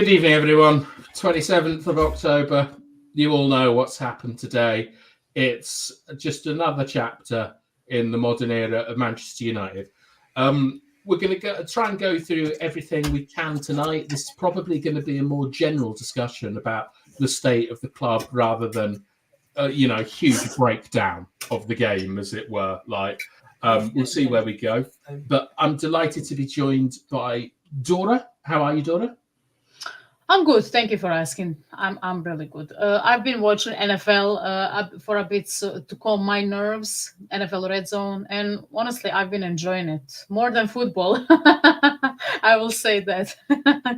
Good evening, everyone. 27th of October. You all know what's happened today. It's just another chapter in the modern era of Manchester United. We're going to try and go through everything we can tonight. This is probably going to be a more general discussion about the state of the club rather than, a huge breakdown of the game, as it were. We'll see where we go. But I'm delighted to be joined by Dora. How are you, Dora? I'm good. Thank you for asking. I'm really good. I've been watching NFL for a bit to calm my nerves, NFL Red Zone, and honestly, I've been enjoying it more than football. I will say that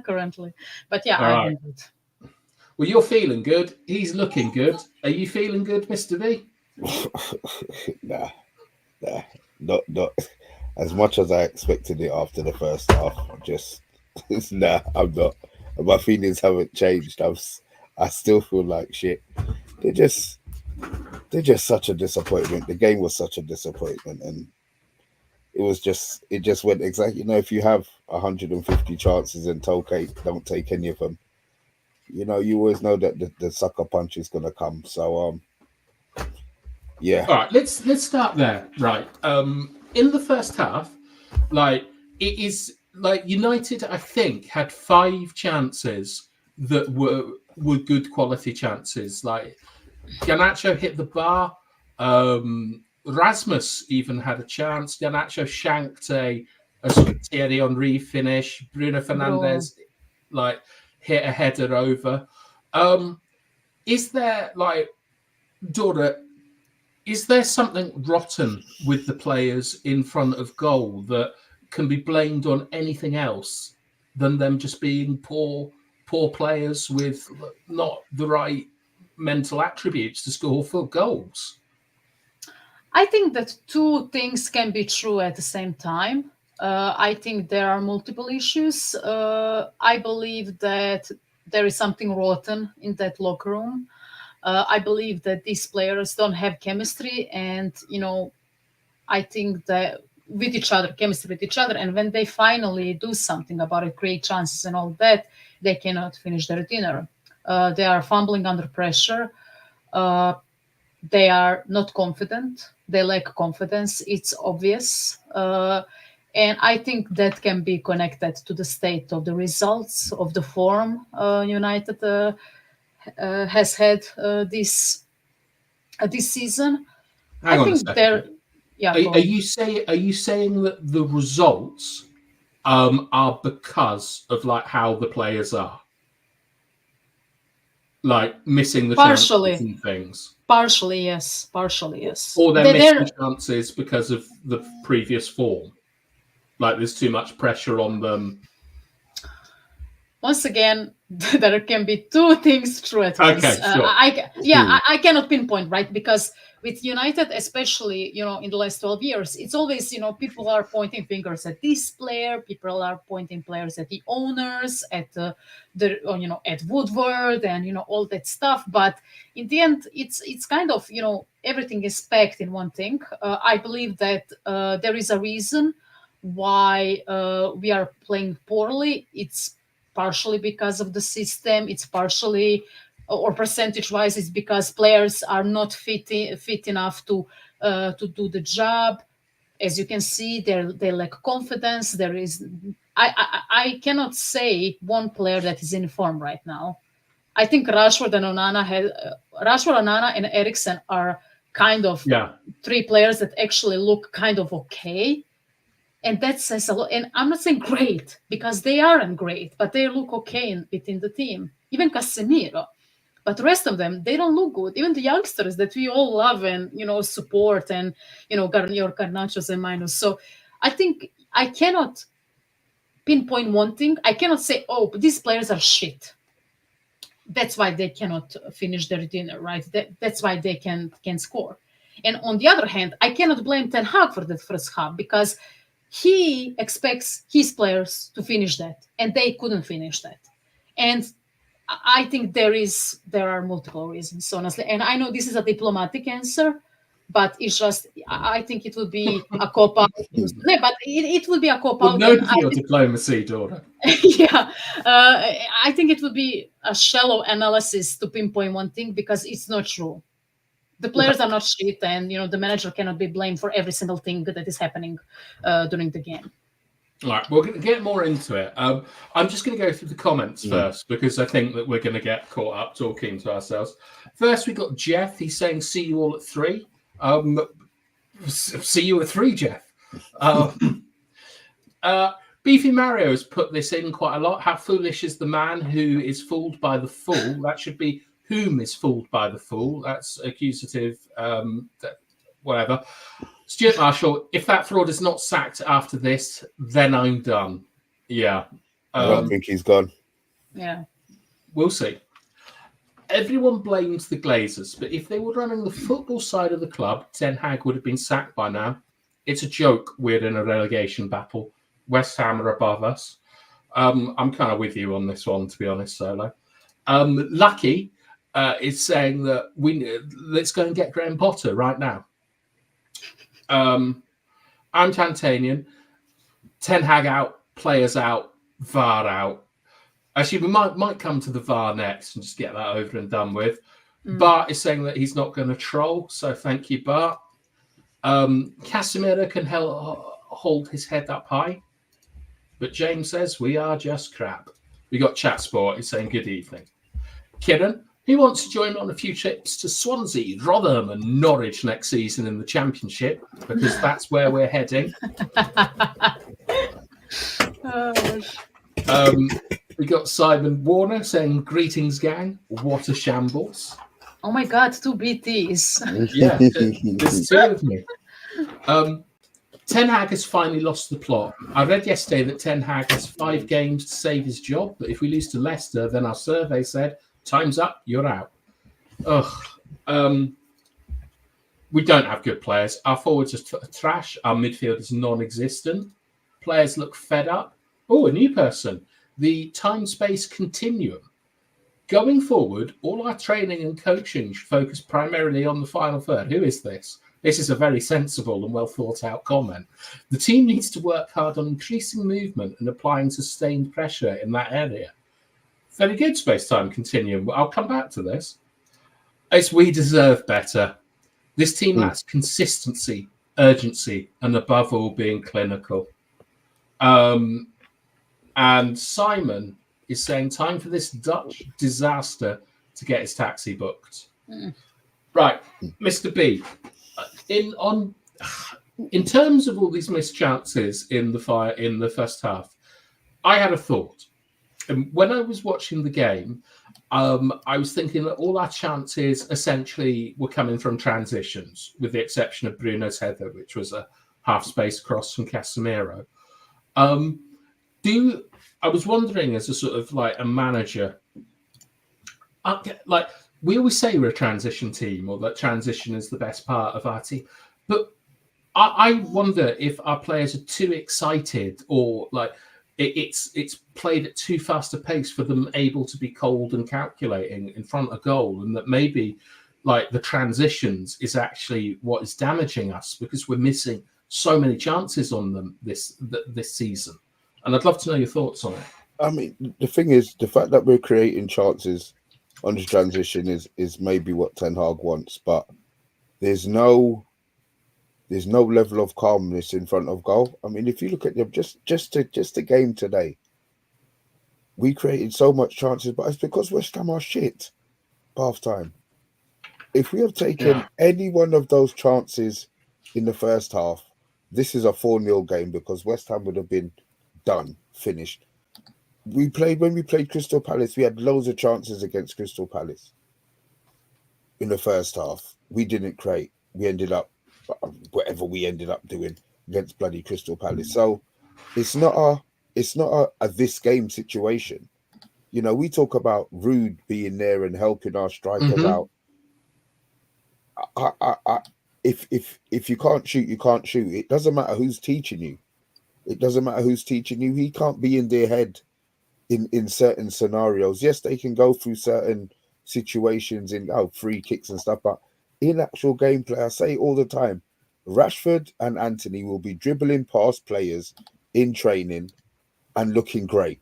currently. But yeah, All I've right. been good. Well, you're feeling good. He's looking good. Are you feeling good, Mr. V? Nah, not as much as I expected it after the first half. I'm not. My feelings haven't changed. I still feel like shit. They're just such a disappointment. The game was such a disappointment, and it just went exactly. If you have 150 chances and don't take any of them, you always know that the sucker punch is gonna come. So yeah. All right, let's start there. Right. In the first half, it is United, I think, had 5 chances that were good quality chances. Like Garnacho hit the bar. Rasmus even had a chance. Garnacho shanked a Thierry Henry finish. Bruno Fernandes hit a header over. Is there Dora? Is there something rotten with the players in front of goal that can be blamed on anything else than them just being poor players with not the right mental attributes to score full goals? I think that two things can be true at the same time. I think there are multiple issues. I believe that there is something rotten in that locker room. I believe that these players don't have chemistry, and I think that chemistry with each other, and when they finally do something about it, create chances and all that, they cannot finish their dinner. They are fumbling under pressure. They are not confident. They lack confidence. It's obvious. And I think that can be connected to the state of the results of the form United has had this season. Hang I on a think second. Yeah. Are you saying that the results are because of how the players are, missing the chances and things? Partially, yes. Or they're missing chances because of the previous form. There's too much pressure on them. Once again, there can be two things true at once. Okay, sure. I cannot pinpoint, right? Because with United, especially, in the last 12 years, it's always, people are pointing fingers at this player, people are pointing players at the owners, at at Woodward and, all that stuff. But in the end, it's kind of, everything is packed in one thing. I believe that there is a reason why we are playing poorly. It's partially because of the system. It's partially, or percentage-wise, it's because players are not fit enough to do the job. As you can see, they lack confidence. There is, I cannot say one player that is in form right now. I think Rashford, Onana, and Eriksen are kind of 3 players that actually look kind of okay. And that says a lot. And I'm not saying great, because they aren't great, but they look okay within the team. Even Casemiro. But the rest of them, they don't look good. Even the youngsters that we all love and, support, and, your Garnachos and Minus. So I think I cannot pinpoint one thing. I cannot say, oh, these players are shit. That's why they cannot finish their dinner, right? That's why they can score. And on the other hand, I cannot blame Ten Hag for that first half, because he expects his players to finish that, and they couldn't finish that. And I think there are multiple reasons, honestly. And I know this is a diplomatic answer, But it's just, I think it would be a cop out. No, but it would be a cop Well, out. known for your diplomacy, Dora. Yeah, I think it would be a shallow analysis to pinpoint one thing because it's not true. The players are not shit, and the manager cannot be blamed for every single thing that is happening during the game. All right, we're going to get more into it. I'm just going to go through the comments first because I think that we're going to get caught up talking to ourselves. First, we got Jeff. He's saying, "See you all at 3." See you at 3, Jeff. Beefy Mario has put this in quite a lot. How foolish is the man who is fooled by the fool? That should be whom is fooled by the fool. That's accusative, whatever. Stuart Marshall, if that fraud is not sacked after this, then I'm done. Yeah. I don't think he's gone. Yeah. We'll see. Everyone blames the Glazers, but if they were running the football side of the club, Ten Hag would have been sacked by now. It's a joke we're in a relegation battle. West Ham are above us. I'm kind of with you on this one, to be honest, Solo. Lucky is saying that let's go and get Graham Potter right now. I'm Tantanian. Ten Hag out, players out, VAR out. Actually, we might come to the VAR next and just get that over and done with. Bart is saying that he's not going to troll, so thank you, Bart. Casemiro can hold his head up high, but James says we are just crap. We got Chat Sport. He's saying good evening. Kieran, who wants to join on a few trips to Swansea, Rotherham, and Norwich next season in the Championship because that's where we're heading. We got Simon Warner saying, "Greetings, gang. What a shambles." Oh my God, 2 BTs. Yeah, there's 2 of me. Ten Hag has finally lost the plot. I read yesterday that Ten Hag has 5 games to save his job, but if we lose to Leicester, then our survey said, time's up, you're out. We don't have good players. Our forwards are trash. Our midfield is non-existent. Players look fed up. Oh, a new person. The time-space continuum. Going forward, all our training and coaching should focus primarily on the final third. Who is this? This is a very sensible and well thought out comment. The team needs to work hard on increasing movement and applying sustained pressure in that area. Very good, space-time continuum. I'll come back to this. We deserve better. This team lacks consistency, urgency, and above all, being clinical. And Simon is saying, time for this Dutch disaster to get his taxi booked. Right, Mr. B, in terms of all these missed chances in the first half, I had a thought. And when I was watching the game, I was thinking that all our chances essentially were coming from transitions, with the exception of Bruno's header, which was a half-space cross from Casemiro. I was wondering, as a sort of like a manager, like we always say we're a transition team, or that transition is the best part of our team, but I wonder if our players are too excited, or like it's played at too fast a pace for them able to be cold and calculating in front of goal, and that maybe like the transitions is actually what is damaging us because we're missing so many chances on them this season. And I'd love to know your thoughts on it. I mean, the thing is, the fact that we're creating chances on the transition is maybe what Ten Hag wants, but there's no level of calmness in front of goal. I mean, if you look at them, just the game today, we created so much chances, but it's because West Ham are shit. Half time. If we have taken any one of those chances in the first half, this is a 4-0 game because West Ham would have been done, finished. When we played Crystal Palace, we had loads of chances against Crystal Palace in the first half. We didn't create. We ended up whatever we ended up doing against bloody Crystal Palace. So it's not a this game situation. You know, we talk about Rude being there and helping our strikers out. If you can't shoot, you can't shoot. It doesn't matter who's teaching you. It doesn't matter who's teaching you. He can't be in their head in certain scenarios. Yes, they can go through certain situations in free kicks and stuff, but in actual gameplay, I say all the time, Rashford and Anthony will be dribbling past players in training and looking great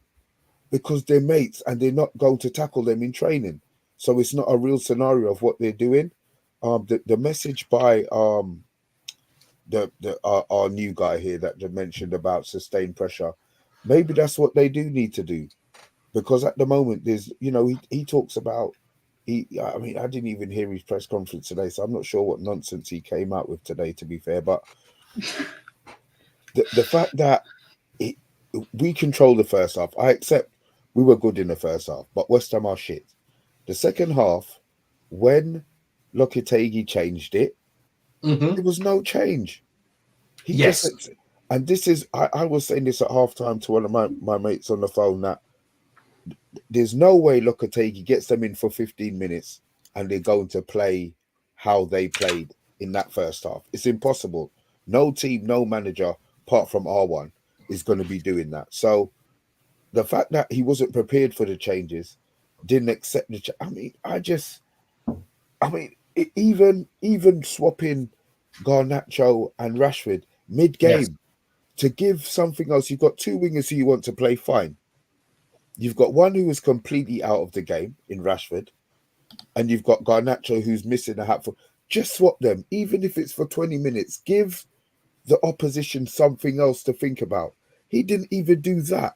because they're mates and they're not going to tackle them in training. So it's not a real scenario of what they're doing. The message by our new guy here that they mentioned about sustained pressure, maybe that's what they do need to do, because at the moment there's, you know, he talks about I mean, I didn't even hear his press conference today, so I'm not sure what nonsense he came out with today, to be fair. But the fact that we control the first half, I accept we were good in the first half, but West Ham are shit. The second half, when Lopetegui changed it, there was no change. He just, and this is, I was saying this at halftime to one of my mates on the phone, that there's no way Lopetegui gets them in for 15 minutes and they're going to play how they played in that first half. It's impossible. No team, no manager, apart from R1, is going to be doing that. So the fact that he wasn't prepared for the changes, didn't accept the even swapping Garnacho and Rashford mid-game to give something else. You've got two wingers who you want to play, fine. You've got one who is completely out of the game in Rashford, and you've got Garnacho who's missing a hatful. Just swap them, even if it's for 20 minutes. Give the opposition something else to think about. He didn't even do that.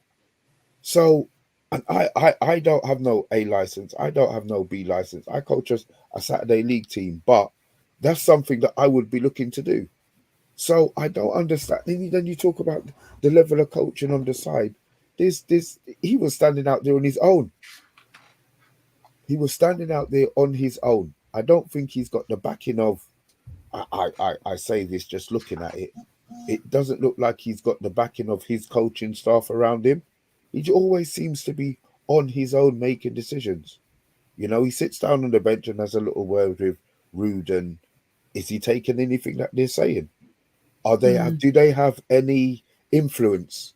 So, and I don't have no A license. I don't have no B license. I coach a Saturday league team, but that's something that I would be looking to do. So I don't understand. Then you talk about the level of coaching on the side. He was standing out there on his own. He was standing out there on his own. I don't think he's got the backing of. I say this just looking at it. It doesn't look like he's got the backing of his coaching staff around him. He always seems to be on his own making decisions. You know, he sits down on the bench and has a little word with Rude, and is he taking anything that they're saying? Do they have any influence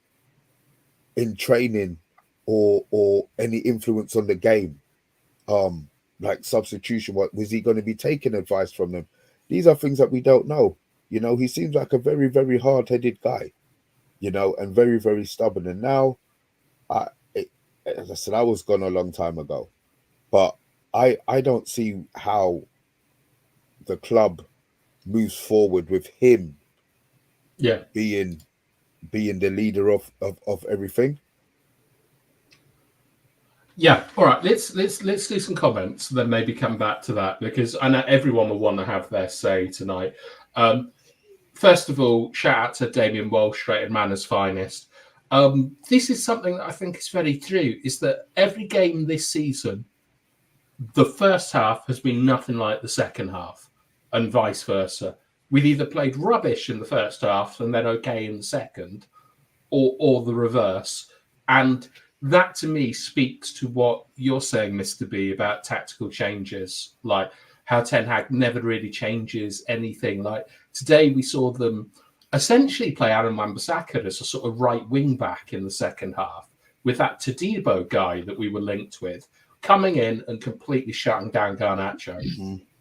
in training or any influence on the game? Like substitution, was he going to be taking advice from them? These are things that we don't know. You know, he seems like a very, very hard-headed guy, you know, and very, very stubborn. And now, as I said, I was gone a long time ago, but I don't see how the club moves forward with him being the leader of everything. Yeah, all right. Let's do some comments, then maybe come back to that, because I know everyone will want to have their say tonight. First of all, shout out to Damien Walsh, rated Manors Finest. This is something that I think is very true, is that every game this season, the first half has been nothing like the second half, and vice versa. We've either played rubbish in the first half and then okay in the second, or the reverse. And that to me speaks to what you're saying, Mr. B, about tactical changes, like how Ten Hag never really changes anything. Like today we saw them essentially play Aaron Wan-Bissaka as a sort of right wing back in the second half, with that Todibo guy that we were linked with coming in and completely shutting down Garnacho.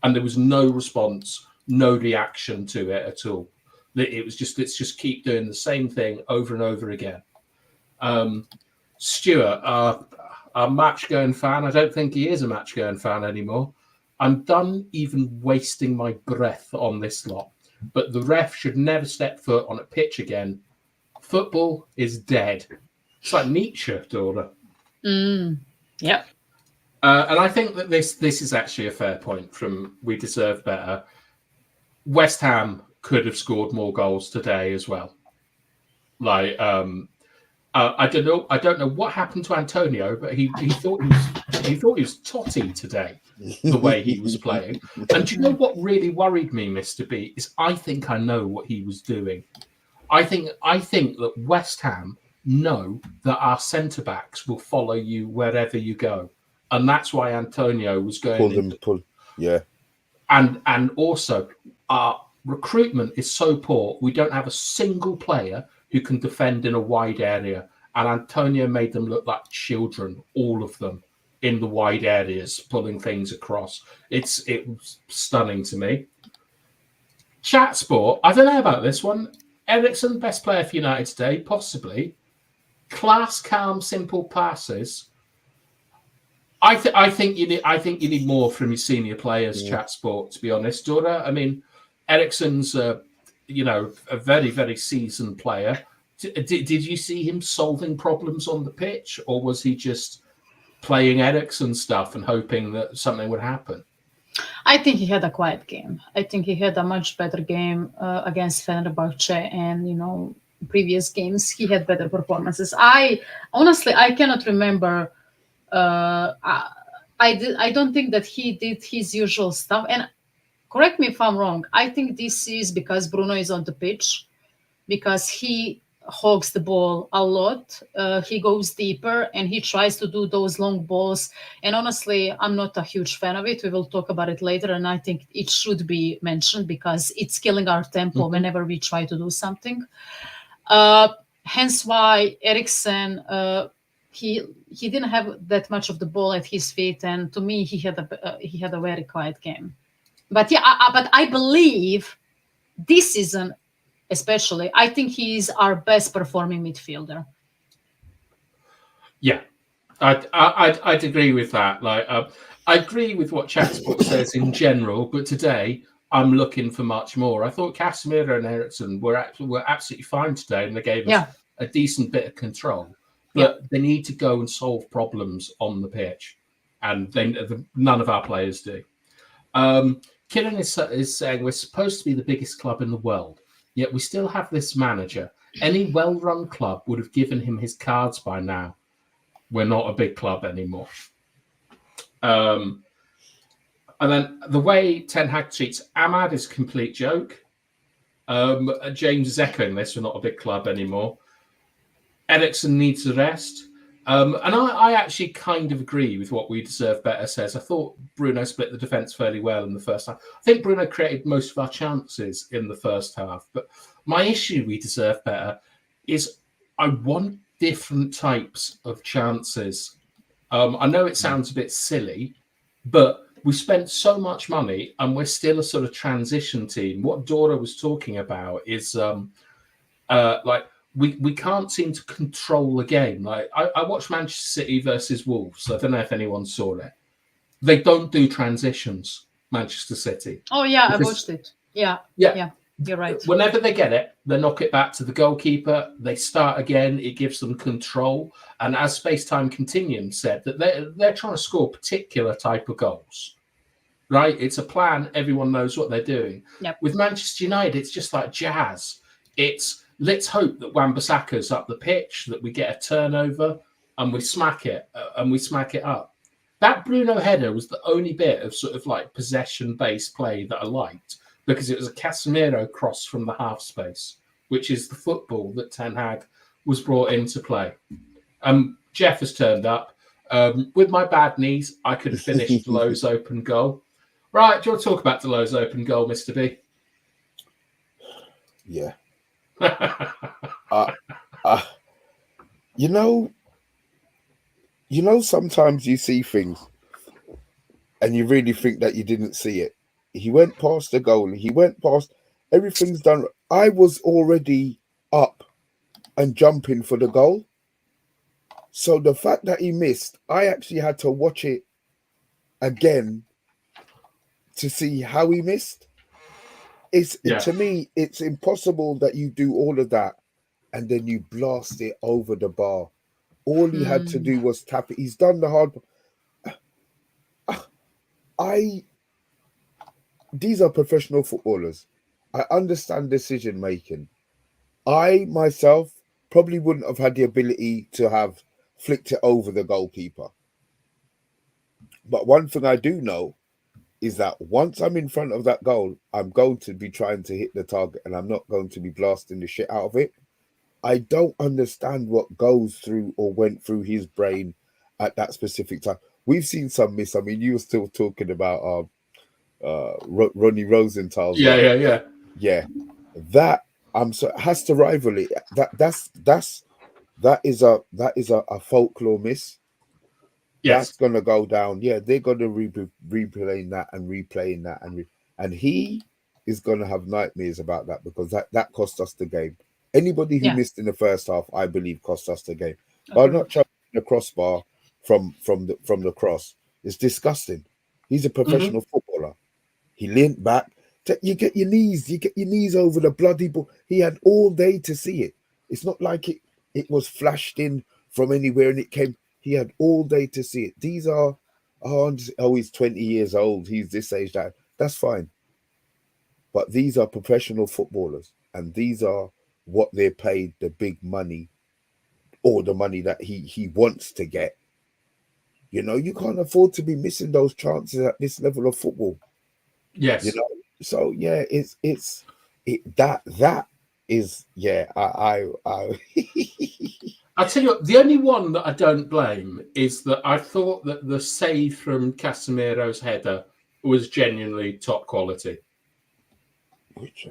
And there was no response, no reaction to it at all. It was just, let's just keep doing the same thing over and over again. Stuart, a match-going fan. I don't think he is a match-going fan anymore. I'm done even wasting my breath on this lot. But the ref should never step foot on a pitch again. Football is dead. It's like Nietzsche, daughter. Yep. And I think that this is actually a fair point from We Deserve Better. West Ham could have scored more goals today as well. Like, I don't know what happened to Antonio, but he thought he was totty today, the way he was playing. And do you know what really worried me, Mr. B, is I think I know what he was doing. I think that West Ham know that our centre backs will follow you wherever you go, and that's why Antonio was going. And also our recruitment is so poor. We don't have a single player who can defend in a wide area. And Antonio made them look like children, all of them. in the wide areas, pulling things across. It was stunning to me. Chat Sport, I don't know about this one. Ericsson, best player for United today, possibly. Class, calm, simple passes. I think you need more from your senior players. Yeah. Chat Sport, to be honest, Dora. I mean, Ericsson's a very, very seasoned player. Did you see him solving problems on the pitch, or was he just playing Ericsson stuff and hoping that something would happen? I think he had a quiet game. I think he had a much better game against Fenerbahce, and previous games he had better performances. I cannot remember. I don't think that he did his usual stuff. And correct me if I'm wrong. I think this is because Bruno is on the pitch, because he hogs the ball a lot. He goes deeper and he tries to do those long balls. And honestly, I'm not a huge fan of it. We will talk about it later. And I think it should be mentioned because it's killing our tempo whenever we try to do something. Hence why Ericsson, he didn't have that much of the ball at his feet. And to me, he had a very quiet game. But yeah, but I believe this season, especially, I think he's our best performing midfielder. Yeah, I'd agree with that. Like, I agree with what Chatsport says in general, but today I'm looking for much more. I thought Casemiro and Ericsson were absolutely fine today, and they gave us a decent bit of control. But they need to go and solve problems on the pitch, and none of our players do. Kieran is saying we're supposed to be the biggest club in the world, yet we still have this manager. Any well-run club would have given him his cards by now. We're not a big club anymore. And then the way Ten Hag treats Ahmad is a complete joke. James is echoing this. We're not a big club anymore. Ericsson needs a rest. And I actually kind of agree with what We Deserve Better says. I thought Bruno split the defence fairly well in the first half. I think Bruno created most of our chances in the first half. But my issue, We Deserve Better, is I want different types of chances. I know it sounds a bit silly, but we spent so much money and we're still a sort of transition team. What Dora was talking about is we can't seem to control the game. Like I watched Manchester City versus Wolves. I don't know if anyone saw it. They don't do transitions, Manchester City. Oh yeah, I watched it. Yeah. You're right. Whenever they get it, they knock it back to the goalkeeper. They start again. It gives them control. And as Space Time Continuum said, that they're trying to score particular type of goals. Right? It's a plan. Everyone knows what they're doing. Yep. With Manchester United, it's just like jazz. It's let's hope that Wan-Bissaka's up the pitch, that we get a turnover, and we smack it up. That Bruno header was the only bit of sort of like possession-based play that I liked, because it was a Casemiro cross from the half space, which is the football that Ten Hag was brought into play. Jeff has turned up. With my bad knees, I could have finished Lowe's open goal. Right, do you want to talk about Lowe's open goal, Mr. B? Yeah. Sometimes you see things and you really think that you didn't see it. He went past the goal. He went past. Everything's done. I was already up and jumping for the goal. So the fact that he missed, I actually had to watch it again to see how he missed. To me, it's impossible that you do all of that and then you blast it over the bar. All he had to do was tap it. He's done the hard. These are professional footballers. I understand decision making. I myself probably wouldn't have had the ability to have flicked it over the goalkeeper. But one thing I do know is that once I'm in front of that goal, I'm going to be trying to hit the target and I'm not going to be blasting the shit out of it. I don't understand what goes through or went through his brain at that specific time. We've seen some miss. I mean, you were still talking about Ronnie Rosenthal. Yeah. That has to rival it. That is a folklore miss. That's Yes. going to go down. Yeah, they're going to replaying that and replaying that. And he is going to have nightmares about that because that cost us the game. Anybody who Yeah. missed in the first half, I believe, cost us the game. But Agreed. not chucking the crossbar from the cross. It's disgusting. He's a professional footballer. He leant back. You get your knees over the bloody ball. He had all day to see it. It's not like it was flashed in from anywhere and it came. He had all day to see it. These are, he's 20 years old. He's this age. That's fine. But these are professional footballers, and these are what they're paid the big money, or the money that he wants to get. You know, you can't afford to be missing those chances at this level of football. Yes. You know, so yeah, that is, yeah. I'll tell you what, the only one that I don't blame is that I thought that the save from Casemiro's header was genuinely top quality. Which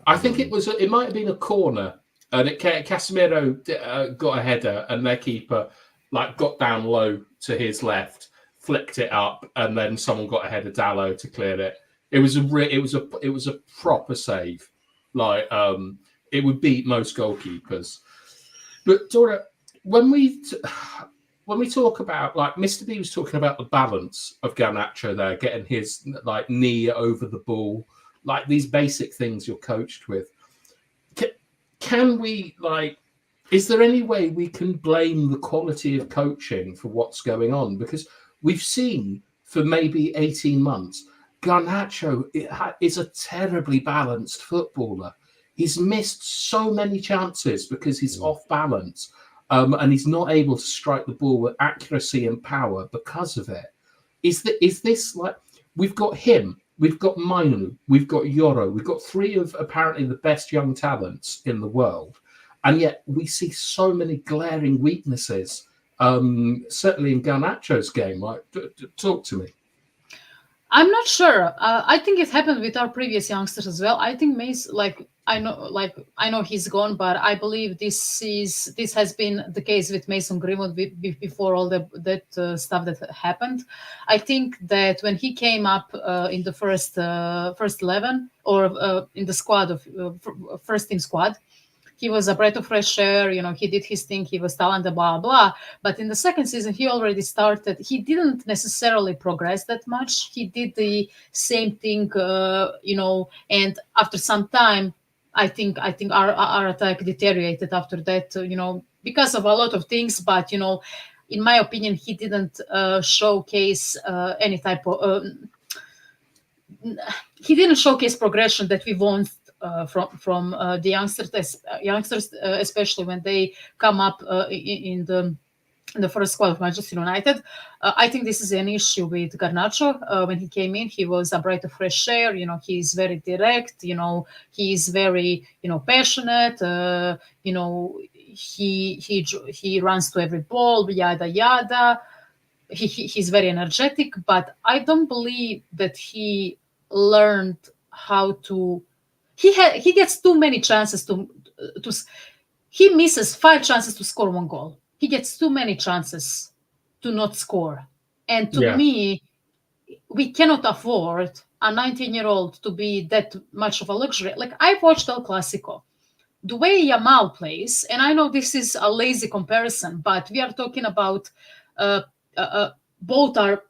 I think it might have been a corner, and Casemiro got a header, and their keeper got down low to his left, flicked it up, and then someone got ahead of Dallo to clear it. It was a proper save. It would beat most goalkeepers. But Dora, when we talk about, Mr. B was talking about the balance of Garnacho there, getting his knee over the ball, these basic things you're coached with. Can we is there any way we can blame the quality of coaching for what's going on? Because we've seen for maybe 18 months, Garnacho is a terribly balanced footballer. He's missed so many chances because he's off balance, and he's not able to strike the ball with accuracy and power because of it. Is this we've got him, we've got Mainu, we've got Yoro, we've got three of apparently the best young talents in the world, and yet we see so many glaring weaknesses. Certainly in Garnacho's game. Talk to me. I'm not sure. I think it happened with our previous youngsters as well. I think Mace, I know he's gone, but I believe this has been the case with Mason Greenwood before all that stuff that happened. I think that when he came up in the first 11 or in the squad of first team squad, he was a breath of fresh air. He did his thing. He was talented, blah, blah. But in the second season, he already started. He didn't necessarily progress that much. He did the same thing, and after some time, I think our attack deteriorated after that, because of a lot of things. But, in my opinion, he didn't showcase any type of... he didn't showcase progression that we want from the youngsters, especially when they come up in the first squad of Manchester United. I think this is an issue with Garnacho. When he came in, he was a breath of fresh air. He's very direct. He's very passionate. He runs to every ball. Yada yada. He's very energetic, but I don't believe that he learned how to. He gets too many chances to. He misses 5 chances to score 1 goal. He gets too many chances to not score, and to me, we cannot afford a 19-year-old to be that much of a luxury. I've watched El Clasico. The way Yamal plays, and I know this is a lazy comparison, but we are talking about both are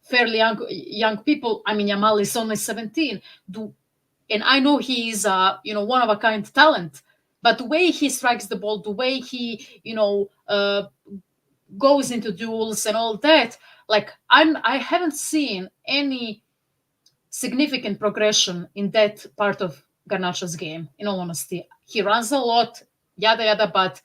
fairly young people. I mean, Yamal is only 17. And I know he is one of a kind talent, but the way he strikes the ball, the way he goes into duels and all that, I haven't seen any significant progression in that part of Garnacho's game. In all honesty, he runs a lot, yada yada, but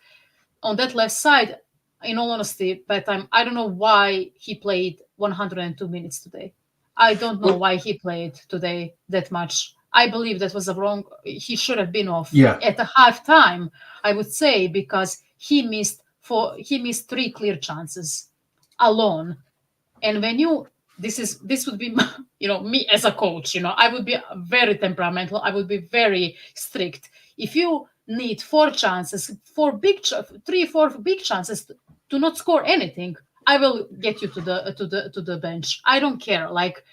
on that left side, in all honesty, by the time, I don't know why he played 102 minutes today. I don't know why he played today that much. I believe that was a wrong. He should have been off at the halftime, I would say, because he missed 3 clear chances alone. And when this would be me as a coach. I would be very temperamental. I would be very strict. If you need 4 chances, 4 big chances to not score anything, I will get you to the bench. I don't care. Like,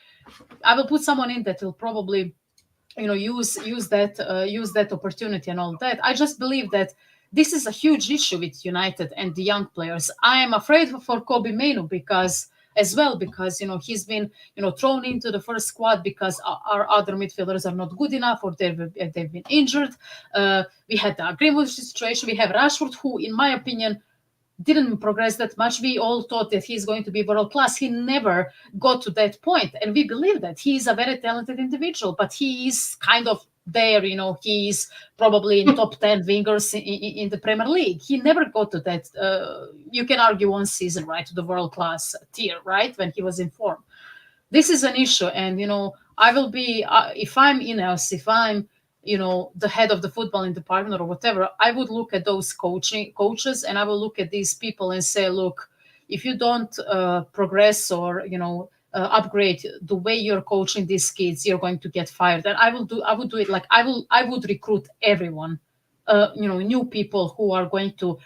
I will put someone in that will probably, use that opportunity and all that. I just believe that this is a huge issue with United and the young players. I am afraid for Kobe Mainu because he's been thrown into the first squad because our other midfielders are not good enough or they've been injured. We had the Greenwood situation. We have Rashford, who, in my opinion, didn't progress that much. We all thought that he's going to be world class. He never got to that point, and we believe that he is a very talented individual. But he is kind of there. He's probably in top 10 wingers in the Premier League. He never got to that. You can argue one season, right, to the world class tier, right, when he was in form. This is an issue, and I will be if I'm Ineos, if I'm the head of the footballing department or whatever, I would look at those coaches, and I will look at these people and say, look, if you don't progress or upgrade the way you're coaching these kids, you're going to get fired. And I would do it like I would recruit everyone, new people who are going to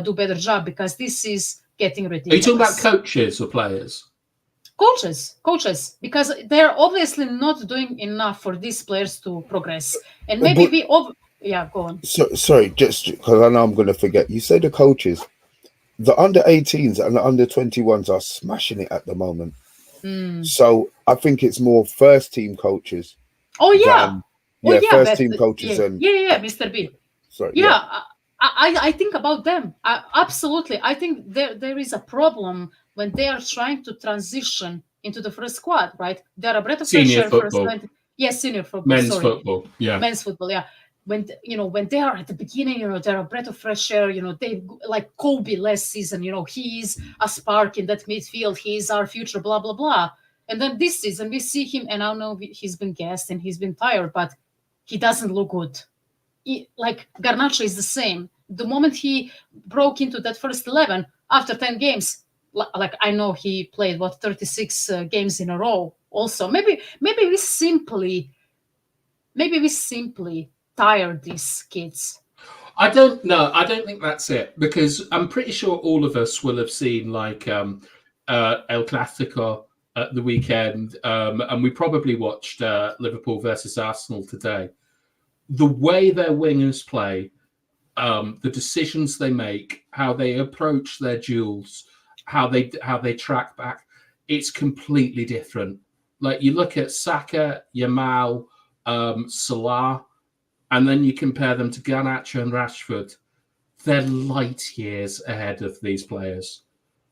do better job, because this is getting ridiculous. Are you talking about coaches or players? Coaches, because they're obviously not doing enough for these players to progress. And maybe go on. Sorry, just because I know I'm going to forget. You say the coaches, the under 18s and the under 21s are smashing it at the moment. So I think it's more first team coaches. Oh yeah, first team coaches and Mr. B. Sorry, I think about them. Absolutely, I think there is a problem when they are trying to transition into the first squad, right? They're a breath of fresh air first. Senior football. Men's football, yeah. Men's football, yeah. When they are at the beginning, they're a breath of fresh air. They like Kobe last season. He's a spark in that midfield. He's our future. Blah blah blah. And then this season we see him, and I know he's been gassed and he's been tired, but he doesn't look good. Like Garnacho is the same. The moment he broke into that first 11 after 10 games. Like, I know he played 36 games in a row. Also, maybe we simply tired these kids. I don't know. I don't think that's it, because I'm pretty sure all of us will have seen like El Clasico at the weekend, and we probably watched Liverpool versus Arsenal today. The way their wingers play, the decisions they make, how they approach their duels, how they track back, it's completely different. Like, you look at Saka, Yamal, Salah, and then you compare them to Garnacho and Rashford. They're light years ahead of these players.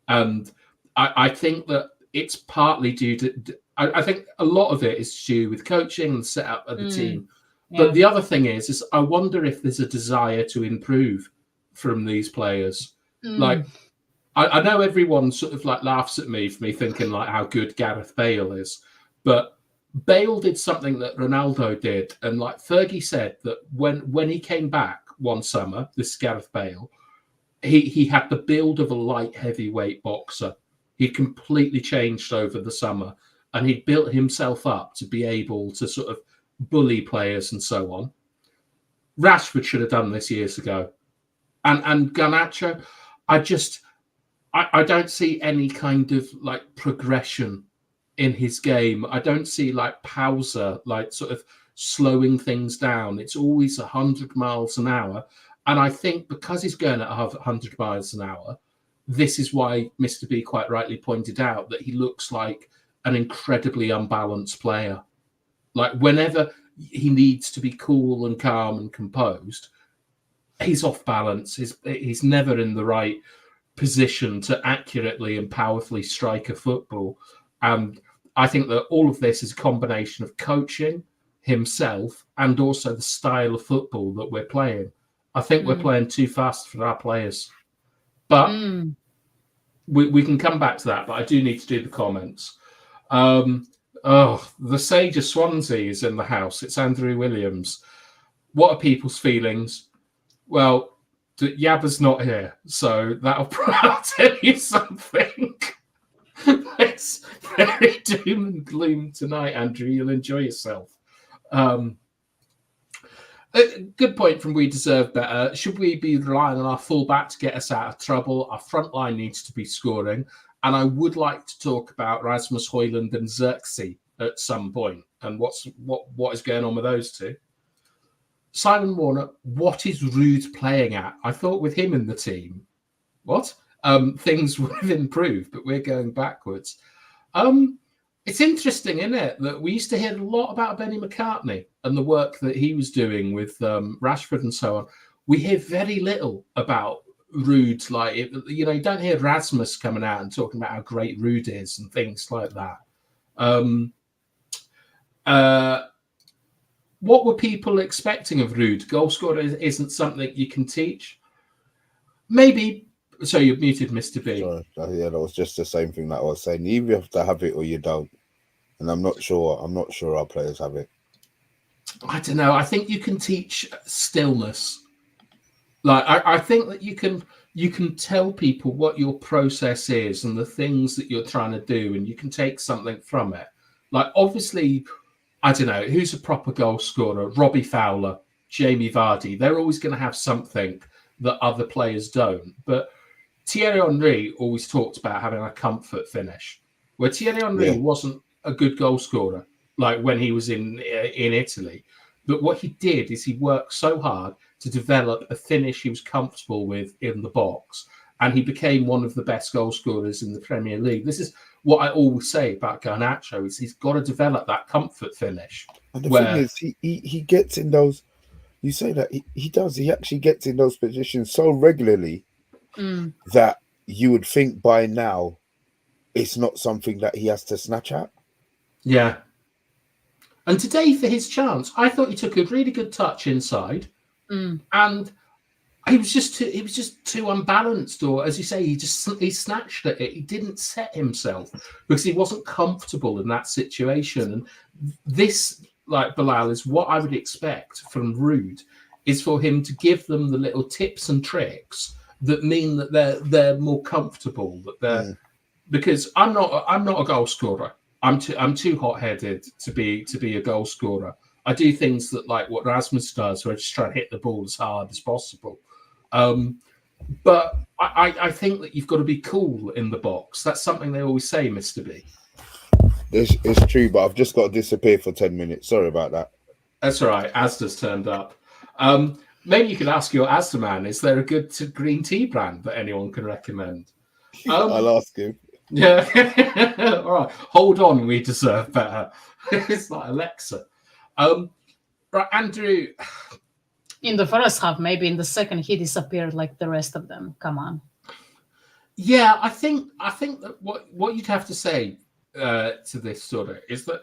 And I think that it's partly due to, I think a lot of it is to do with coaching and setup of the team. Yeah. But the other thing is I wonder if there's a desire to improve from these players. Like, I know everyone sort of like laughs at me for me thinking like how good Gareth Bale is, but Bale did something that Ronaldo did, and like Fergie said that when he came back one summer, this Gareth Bale, he had the build of a light heavyweight boxer. He completely changed over the summer, and he built himself up to be able to sort of bully players and so on. Rashford should have done this years ago, and Garnacho, I don't see any kind of like progression in his game. I don't see like pausa, like sort of slowing things down. It's always 100 miles an hour. And I think because he's going at 100 miles an hour, this is why Mr. B quite rightly pointed out that he looks like an incredibly unbalanced player. Like, whenever he needs to be cool and calm and composed, he's off balance. He's never in the right position to accurately and powerfully strike a football. And I think that all of this is a combination of coaching, himself, and also the style of football that we're playing. I think we're playing too fast for our players. But we can come back to that, but I do need to do the comments. The Sage of Swansea is in the house. It's Andrew Williams. What are people's feelings? Well, Yabba's not here, so that'll tell you something. It's very doom and gloom tonight, Andrew. You'll enjoy yourself. A good point from We Deserve Better. Should we be relying on our fullback to get us out of trouble? Our front line needs to be scoring. And I would like to talk about Rasmus Højlund and Xerxes at some point and what is going on with those two. Simon Warner, what is Ruud playing at? I thought with him in the team, things would have improved, but we're going backwards. It's interesting, isn't it, that we used to hear a lot about Benny McCartney and the work that he was doing with Rashford and so on. We hear very little about Ruud. Like, you don't hear Rasmus coming out and talking about how great Ruud is and things like that. What were people expecting of Ruud? Goal scorer isn't something you can teach. Maybe. So you're muted, Mr. B. Sorry. Yeah, that was just the same thing that I was saying. You either have to have it or you don't. And I'm not sure our players have it. I don't know. I think you can teach stillness. Like I think that you can tell people what your process is and the things that you're trying to do, and you can take something from it. Like, obviously, I don't know, who's a proper goal scorer? Robbie Fowler, Jamie Vardy. They're always going to have something that other players don't. But Thierry Henry always talked about having a comfort finish, where Thierry Henry wasn't a good goal scorer, like when he was in Italy. But what he did is he worked so hard to develop a finish he was comfortable with in the box, and he became one of the best goal scorers in the Premier League. This is what I always say about Garnacho, is he's got to develop that comfort finish. And the thing is, he gets in those, you say that, he actually gets in those positions so regularly that you would think by now it's not something that he has to snatch at. Yeah. And today, for his chance, I thought he took a really good touch inside, and he was just too unbalanced, or as you say, he snatched at it. He didn't set himself because he wasn't comfortable in that situation. And this, like Bilal, is what I would expect from Ruud, is for him to give them the little tips and tricks that mean that they're more comfortable. That they're because I'm not a goal scorer. I'm too hot-headed to be a goal scorer. I do things that, like what Rasmus does, where I just try to hit the ball as hard as possible. But I think that you've got to be cool in the box. That's something they always say, Mr. B. It's true, but I've just got to disappear for 10 minutes. Sorry about that. That's all right. Asda's turned up. Maybe you could ask your Asda man, is there a good green tea brand that anyone can recommend? I'll ask him. Yeah. All right. Hold on. We deserve better. It's like Alexa. Right, Andrew. In the first half, maybe in the second, he disappeared like the rest of them. Come on. Yeah, I think that what you'd have to say to this sort of is that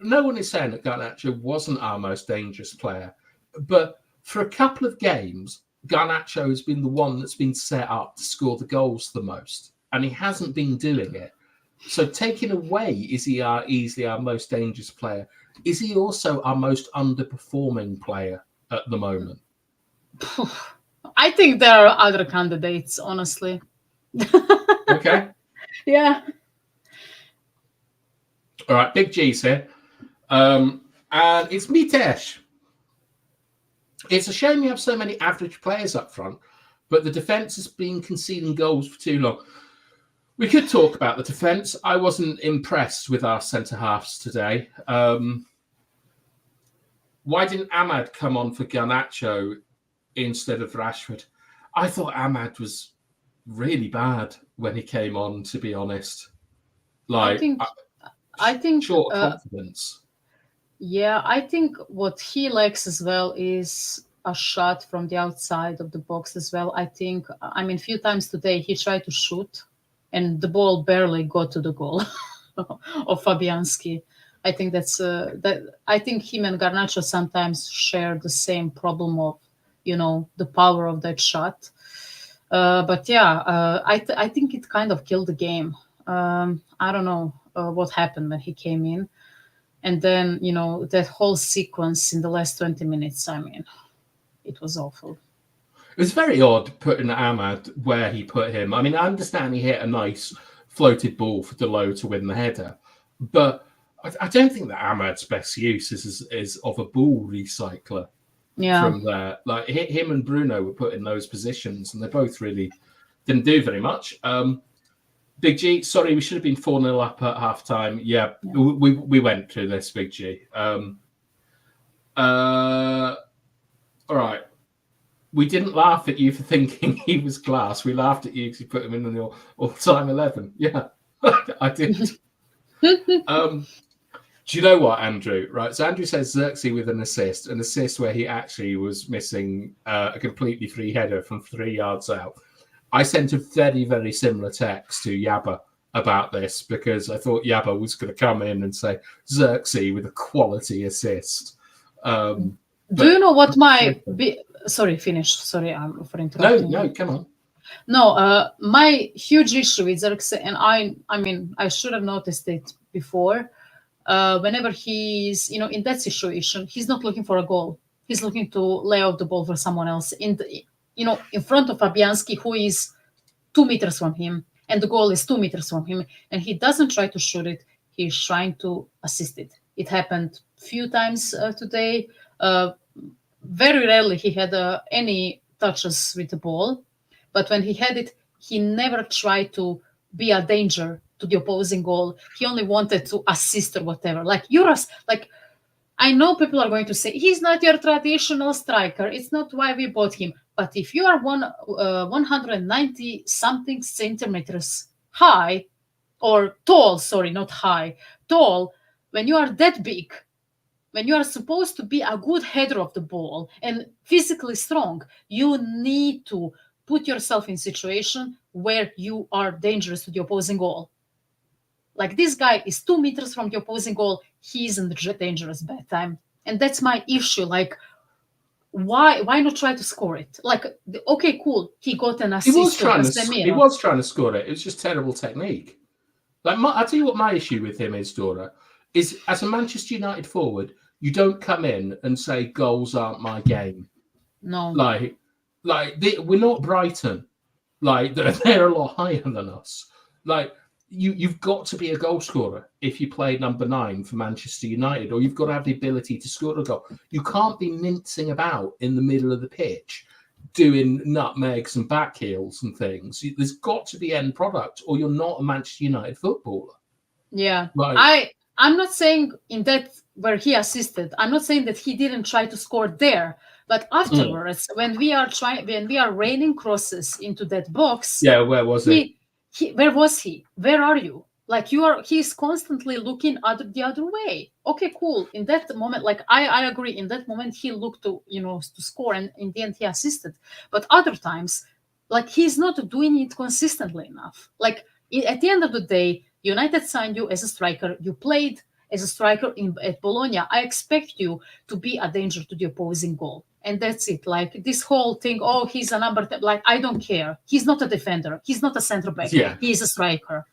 no one is saying that Garnacho wasn't our most dangerous player, but for a couple of games, Garnacho has been the one that's been set up to score the goals the most, and he hasn't been doing it. So taking away, is he easily our most dangerous player? Is he also our most underperforming player at the moment? I think there are other candidates, honestly. Okay. Yeah. All right, Big G's here. And it's Mitesh. It's a shame you have so many average players up front, but the defence has been conceding goals for too long. We could talk about the defence. I wasn't impressed with our centre-halves today. Why didn't Ahmad come on for Garnacho instead of Rashford? I thought Ahmad was really bad when he came on, to be honest. Like, I think short confidence. Yeah, I think what he lacks as well is a shot from the outside of the box as well. I mean, a few times today he tried to shoot and the ball barely got to the goal of Fabianski. I think I think him and Garnacho sometimes share the same problem of, the power of that shot. But yeah, I think it kind of killed the game. I don't know what happened when he came in. And then, that whole sequence in the last 20 minutes, I mean, it was awful. It was very odd putting Ahmad where he put him. I mean, I understand he hit a nice floated ball for Delo to win the header, but I don't think that Ahmad's best use is of a ball recycler. Yeah. From there, like him and Bruno were put in those positions, and they both really didn't do very much. Big G, sorry, we should have been 4-0 up at half time. Yeah, we went through this, Big G. All right. We didn't laugh at you for thinking he was class. We laughed at you because you put him in the all-time 11. Yeah, I did. Do you know what, Andrew? Right, so Andrew says Xerxes with an assist where he actually was missing a completely free header from 3 yards out. I sent a very, very similar text to Yabba about this because I thought Yabba was going to come in and say Xerxes with a quality assist. Do you know what my... Sorry, finish. Sorry, I'm for interrupting. No, come on. No, my huge issue with Xerxes, and I mean, I should have noticed it before. Whenever he's, in that situation, he's not looking for a goal. He's looking to lay out the ball for someone else in front of Fabianski, who is 2 meters from him, and the goal is 2 meters from him, and he doesn't try to shoot it. He's trying to assist it. It happened a few times today. Very rarely he had any touches with the ball, but when he had it, he never tried to be a danger to the opposing goal. He only wanted to assist or whatever. I know people are going to say he's not your traditional striker. It's not why we bought him. But if you are 190 something centimeters high or tall, sorry, not high, tall, when you are that big, when you are supposed to be a good header of the ball and physically strong, you need to put yourself in a situation where you are dangerous to the opposing goal. Like, this guy is 2 meters from the opposing goal. He's in the dangerous bad time. And that's my issue. Like, why not try to score it? Like, okay, cool. He got an assist. He was trying to score it. It was just terrible technique. I'll tell you what my issue with him is, Dora, is as a Manchester United forward, you don't come in and say goals aren't my game. No. We're not Brighton. They're a lot higher than us. You've got to be a goal scorer if you play number 9 for Manchester United, or you've got to have the ability to score a goal. You can't be mincing about in the middle of the pitch doing nutmegs and back heels and things. There's got to be end product, or you're not a Manchester United footballer. Yeah. I'm not saying in that where he assisted, I'm not saying that he didn't try to score there, but afterwards, when we are raining crosses into that box, where was he? Where was he? Where are you? He's constantly looking the other way. Okay, cool. In that moment, I agree. In that moment, he looked to score, and in the end, he assisted. But other times, he's not doing it consistently enough. At the end of the day, United signed you as a striker. You played as a striker at Bologna. I expect you to be a danger to the opposing goal. And that's it. This whole thing, he's a number 10. I don't care. He's not a defender. He's not a centre back. Yeah. He's a striker.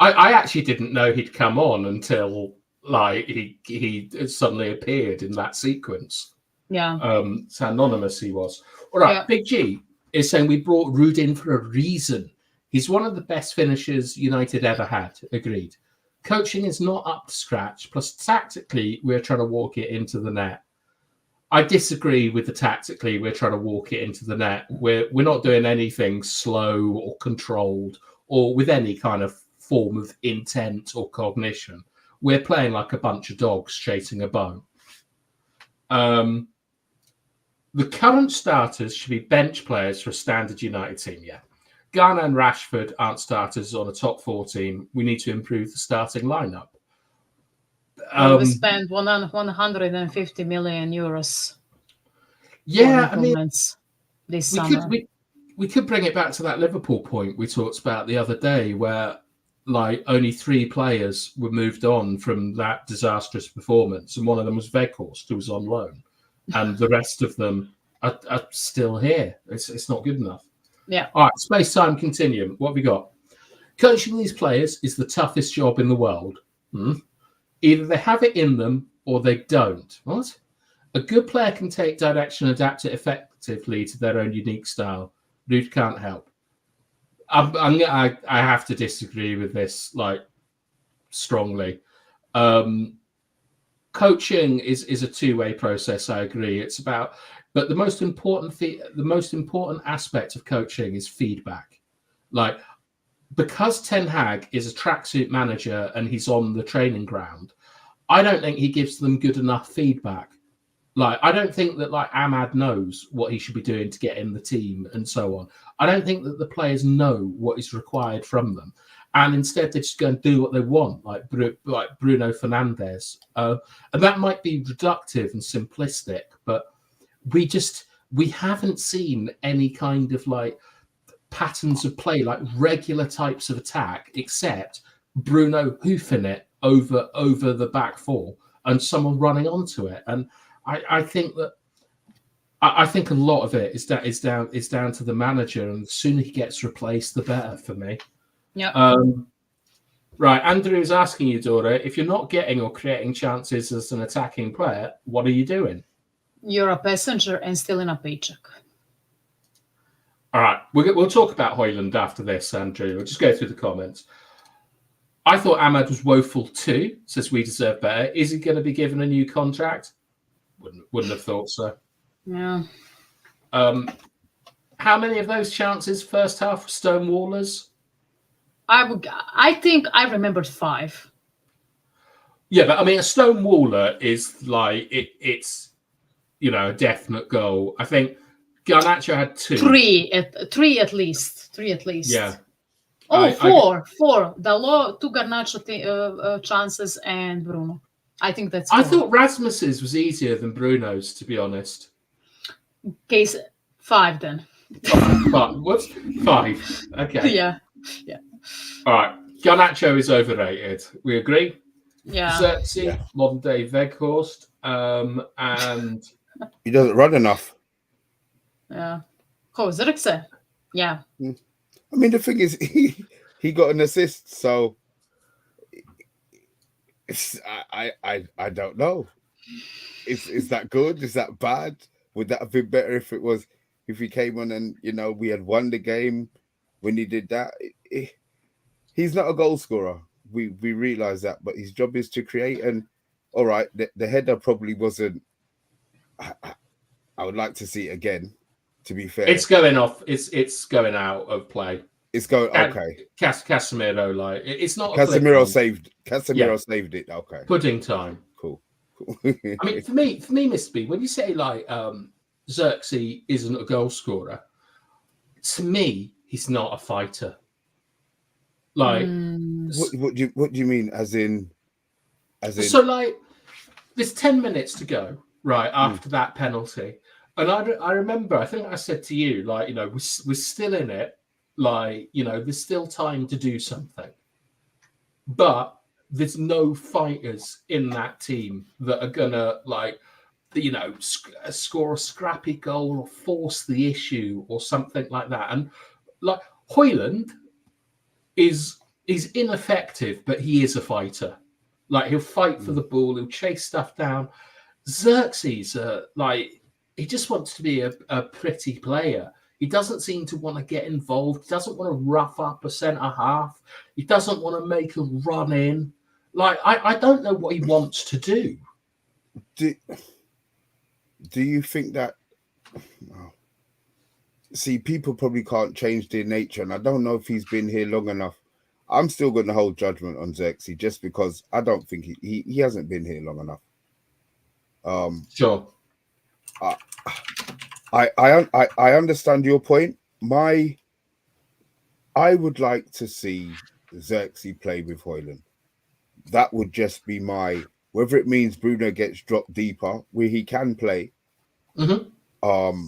I actually didn't know he'd come on until he suddenly appeared in that sequence. Yeah. It's how anonymous he was. All right, yeah. Big G is saying we brought Ruud in for a reason. He's one of the best finishers United ever had. Agreed. Coaching is not up to scratch. Plus, tactically, we're trying to walk it into the net. I disagree with the tactically. We're trying to walk it into the net. We're not doing anything slow or controlled or with any kind of form of intent or cognition. We're playing like a bunch of dogs chasing a bone. The current starters should be bench players for a standard United team. Yeah. Garner and Rashford aren't starters on a top 4 team. We need to improve the starting lineup. We spent 150 million euros. Yeah, I mean, this summer. We could bring it back to that Liverpool point we talked about the other day, where only 3 players were moved on from that disastrous performance, and one of them was Weghorst, who was on loan, and the rest of them are still here. It's not good enough. Yeah. All right, space-time continuum. What have we got? Coaching these players is the toughest job in the world. Either they have it in them or they don't. What? A good player can take direction and adapt it effectively to their own unique style. Ruud can't help. I have to disagree with this strongly. Coaching is a two-way process. I agree. It's about, but the most important aspect of coaching is feedback. because Ten Hag is a tracksuit manager and he's on the training ground, I don't think he gives them good enough feedback. Like, I don't think that like Ahmad knows what he should be doing to get in the team and so on. I don't think that the players know what is required from them, and instead they just go and do what they want, like Bruno Fernandes. And that might be reductive and simplistic, but we haven't seen any kind of like patterns of play, like regular types of attack, except Bruno hoofing it over the back four and someone running onto it. And I think that I think a lot of it is down to the manager, and the sooner he gets replaced, the better for me. Yeah. Right, Andrew is asking you, Dora, if you're not getting or creating chances as an attacking player, what are you doing? You're a passenger and still in a paycheck. All right, we'll talk about Højlund after this, Andrew. We'll just go through the comments. I thought Ahmad was woeful too, says we deserve better. Is he going to be given a new contract? Wouldn't have thought so. Yeah. How many of those chances first half were Stonewallers? I think I remembered 5. Yeah, but I mean, a Stonewaller is like it's a definite goal. I think Garnacho had 2. 3 at least. 3 at least. Yeah. Oh, 4. Dalot, 2 Garnacho chances, and Bruno. I think that's 4. I thought Rasmus's was easier than Bruno's, to be honest. Case 5 then. But what's 5? Okay. Yeah. All right. Garnacho is overrated. We agree? Yeah. Xerxes, modern day Weghorst, and he doesn't run enough. Yeah. Oh, Xerxes. Yeah. I mean, the thing is, he got an assist, so I don't know. Is that good? Is that bad? Would that have been better if he came on and we had won the game when he did that? He's not a goal scorer. We realize that, but his job is to create. And all right, the header probably wasn't. I would like to see it again. To be fair, it's going off. It's going out of play. It's going okay. Casemiro, like it's not. Casemiro saved. Casemiro saved it. Okay. Pudding time. Cool. I mean, for me, Mr. B, when you say like Xerxes isn't a goal scorer, to me, he's not a fighter. Like, what do you mean? As in, so like, there's 10 minutes to go right after that penalty, and I remember, I think I said to you, like, we're still in it, like, there's still time to do something, but there's no fighters in that team that are gonna like, score a scrappy goal or force the issue or something like that. And like Højlund is ineffective, but he is a fighter. Like, he'll fight for the ball, he'll chase stuff down. Xerxes, like, he just wants to be a pretty player. He doesn't seem to want to get involved. He doesn't want to rough up a centre half. He doesn't want to make a run in. Like, I don't know what he wants to do. Do you think that? See, people probably can't change their nature, and I don't know if he's been here long enough. I'm still going to hold judgment on Xerxes just because I don't think he hasn't been here long enough. Sure. I understand your point. I would like to see Xerxes play with Højlund. That would just be whether it means Bruno gets dropped deeper where he can play. Mm-hmm.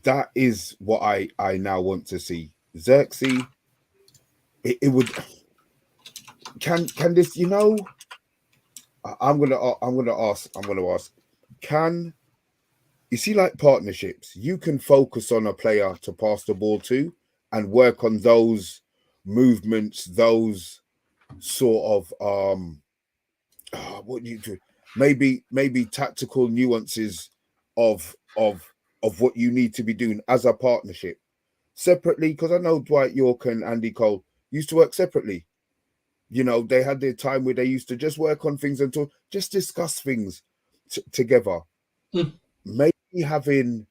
That is what I now want to see. Xerxes, it would can this, I'm gonna ask, can you see, like partnerships, you can focus on a player to pass the ball to and work on those movements, those sort of what do you do? Maybe tactical nuances of what you need to be doing as a partnership separately, because I know Dwight York and Andy Cole used to work separately. They had their time where they used to just work on things and just discuss things together. Maybe having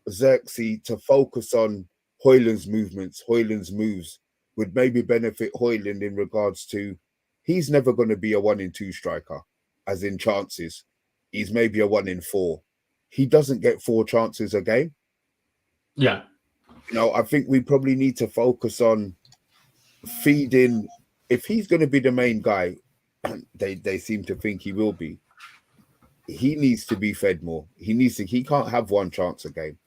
Xerxes to focus on Højlund's movements, Højlund's moves, would maybe benefit Hoyland in regards to he's never going to be a 1 in 2 striker, as in chances. He's maybe a 1 in 4. He doesn't get 4 chances a game. Yeah. I think we probably need to focus on feeding. If he's going to be the main guy, they seem to think he will be. He needs to be fed more. He can't have 1 chance a game.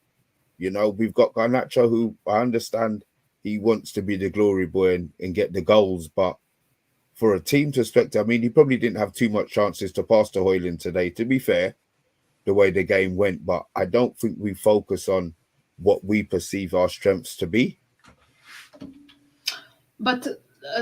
We've got Garnacho, who I understand he wants to be the glory boy and get the goals, but for a team perspective, I mean, he probably didn't have too much chances to pass to Hoyland today, to be fair, the way the game went, but I don't think we focus on what we perceive our strengths to be. But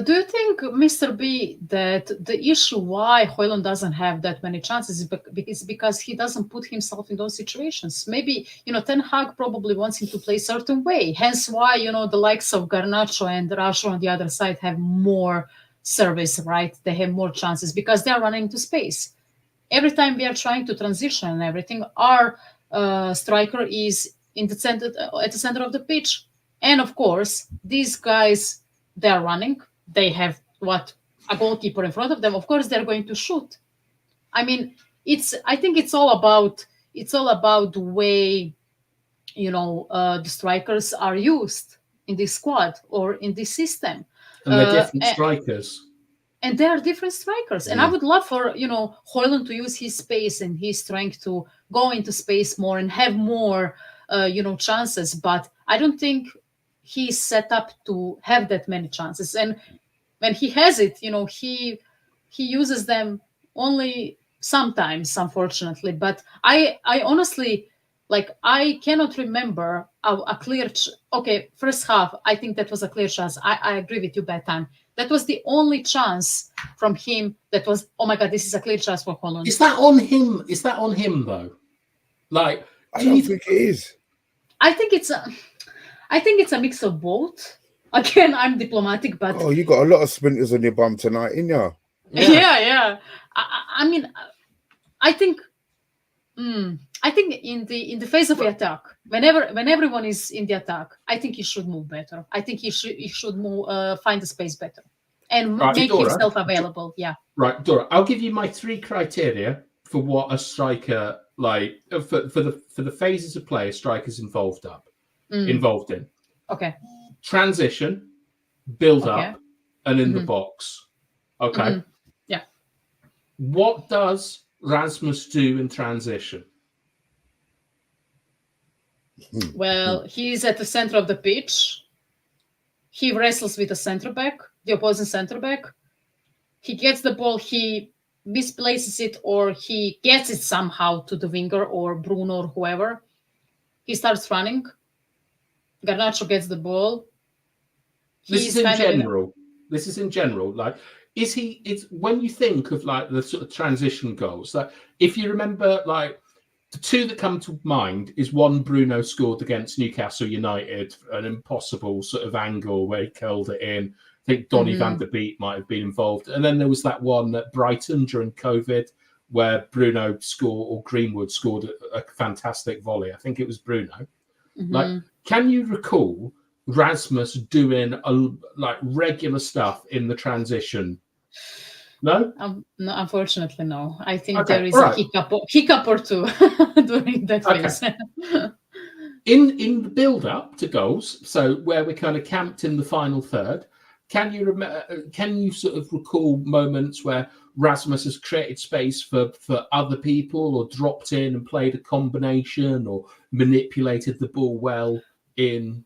do you think, Mr. B, that the issue why Hoyland doesn't have that many chances is because he doesn't put himself in those situations? Maybe, Ten Hag probably wants him to play a certain way. Hence why, the likes of Garnacho and Rasho on the other side have more service, right? They have more chances because they're running into space. Every time we are trying to transition and everything, our striker is at the center of the pitch. And of course, these guys, they're running. They have a goalkeeper in front of them. Of course, they're going to shoot. I mean, I think it's all about the way, the strikers are used in this squad or in this system. And they're different strikers. And they are different strikers. And I would love for, Hoyland to use his space and his strength to go into space more and have more, chances. But I don't think he's set up to have that many chances. And when he has it, he uses them only sometimes, unfortunately. But I honestly, I cannot remember a clear... Okay, first half, I think that was a clear chance. I agree with you, Betan. That was the only chance from him that was, oh my God, this is a clear chance for Holland. Is that on him? Is that on him, though? I don't think it is. I think it's a mix of both. Again, I'm diplomatic, but... Oh, you got a lot of sprinters on your bum tonight, ain't you? Yeah. I mean, I think in the phase of the attack, when everyone is in the attack, I think he should move better. I think he should move, find the space better, and make himself available. Yeah. Right, Dora. I'll give you my 3 criteria for what a striker for the phases of play a striker's involved in. Okay. Transition, build up, and in the box. Okay. Mm-hmm. Yeah. What does Rasmus do in transition? Well, he's at the center of the pitch. He wrestles with the opposing center back. He gets the ball, he misplaces it, or he gets it somehow to the winger or Bruno or whoever. He starts running. Garnacho gets the ball. This is in general. Like, it's when you think of the sort of transition goals, if you remember, the 2 that come to mind is one Bruno scored against Newcastle United, an impossible sort of angle where he curled it in. I think Donny van der Beek might have been involved. And then there was that one at Brighton during COVID where Bruno or Greenwood scored a fantastic volley. I think it was Bruno. Mm-hmm. Can you recall Rasmus doing regular stuff in the transition? No? No, unfortunately, no. I think there is a hiccup or 2 during that phase. In the build-up to goals, so where we're kind of camped in the final third, can you sort of recall moments where Rasmus has created space for other people, or dropped in and played a combination, or manipulated the ball well in?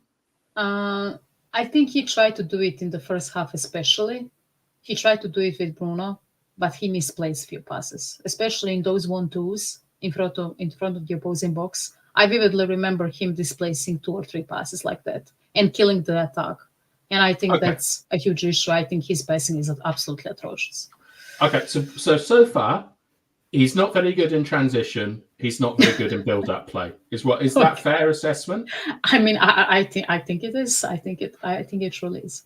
I think he tried to do it in the first half, especially. He tried to do it with Bruno, but he misplaced a few passes, especially in those 1-2s in front of the opposing box. I vividly remember him displacing 2 or 3 passes like that and killing the attack. And I think that's a huge issue. I think his passing is absolutely atrocious. Okay, so far, he's not very good in transition. He's not very good in build-up play. Is that fair assessment? I mean, I think it is. I think it truly is.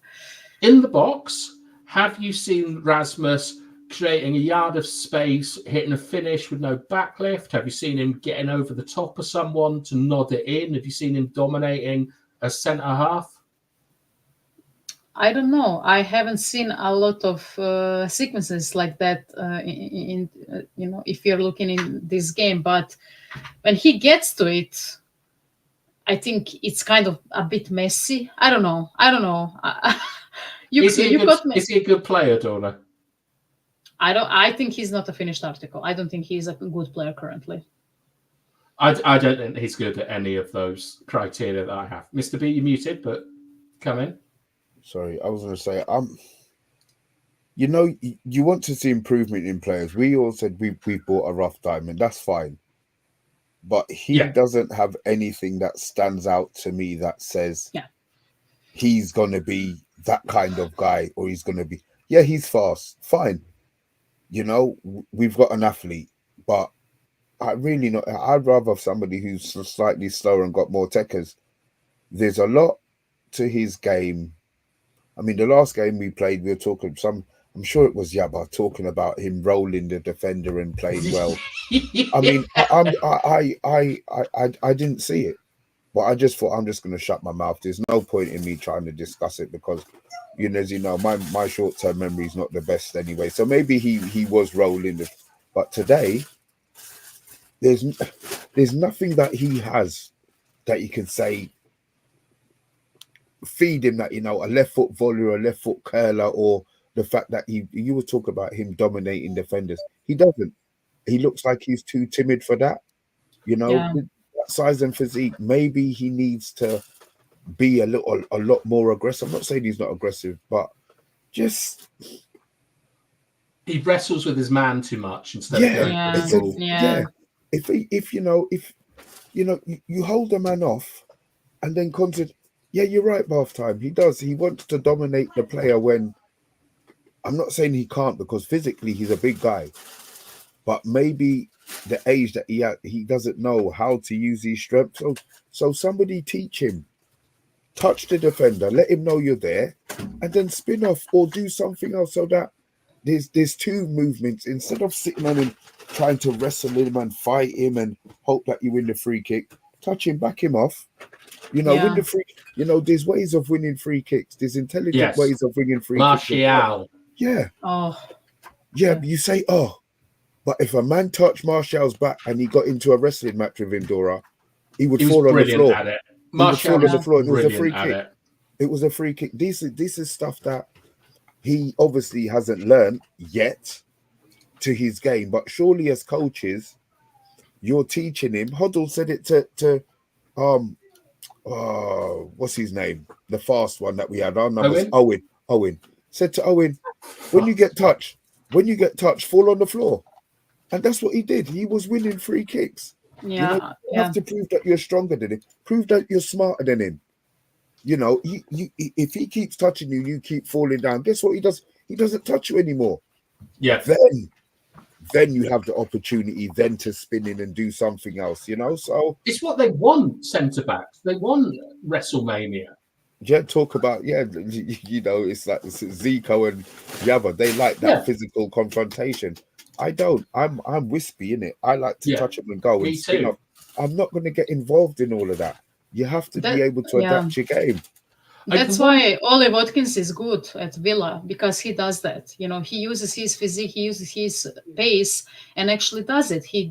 In the box, have you seen Rasmus creating a yard of space, hitting a finish with no backlift? Have you seen him getting over the top of someone to nod it in? Have you seen him dominating a centre half? I don't know. I haven't seen a lot of sequences like that if you're looking in this game. But when he gets to it, I think it's kind of a bit messy. I don't know. You got me. Is he a good player, Donna? I think he's not a finished article. I don't think he's a good player currently. I don't think he's good at any of those criteria that I have. Mr. B, you're muted, but come in. Sorry, I was going to say, you know, you want to see improvement in players. We all said we bought a rough diamond. That's fine. But he doesn't have anything that stands out to me that says he's going to be that kind of guy, or he's going to be, he's fast. Fine. You know, we've got an athlete, but I'd rather have somebody who's slightly slower and got more techers. There's a lot to his game. I mean, the last game we played, we were talking I'm sure it was Yabba talking about him rolling the defender and playing well. I mean, I didn't see it, but I just thought I'm just going to shut my mouth. There's no point in me trying to discuss it because, as you know, my short-term memory is not the best anyway. So maybe he was rolling, but today there's nothing that he has that you can say feed him that, a left foot volley or a left foot curler, or the fact that you were talking about him dominating defenders. He doesn't. He looks like he's too timid for that. With that size and physique, maybe he needs to be a lot more aggressive. I'm not saying he's not aggressive, but just he wrestles with his man too much instead of going If you hold the man off and then concentrate. Yeah, you're right, Bath Time. He does. He wants to dominate the player when I'm not saying he can't, because physically he's a big guy. But maybe the age that he doesn't know how to use his strength. So somebody teach him. Touch the defender, let him know you're there, and then spin off or do something else so that there's two movements instead of sitting on him trying to wrestle him and fight him and hope that you win the free kick. Touch him, back him off. Win the free. There's ways of winning free kicks. There's intelligent ways of winning free kicks. Martial. Yeah. You say, but if a man touched Martial's back and he got into a wrestling match with him, Dora, he would fall on the floor. At it. Martial was on the floor. It was a free kick. It was a free kick. This is stuff that he obviously hasn't learned yet to his game. But surely as coaches, you're teaching him. Hoddle said it to what's his name? The fast one that we had. Our numbers. Owen said to Owen, when you get touched, fall on the floor. And that's what he did. He was winning free kicks. You have to prove that you're stronger than him. Prove that you're smarter than him. If he keeps touching you, you keep falling down. Guess what he does? He doesn't touch you anymore. Yeah. Then you have the opportunity then to spin in and do something else. So it's what they want. Centre backs. They want WrestleMania. Talk about it's like Zico and Yabba. They like that physical confrontation. I don't. I'm wispy in it. I like to touch them and go and spin off. I'm not going to get involved in all of that. You have to be able to adapt your game. That's why Ollie Watkins is good at Villa, because he does that. He uses his physique, he uses his pace, and actually does it. He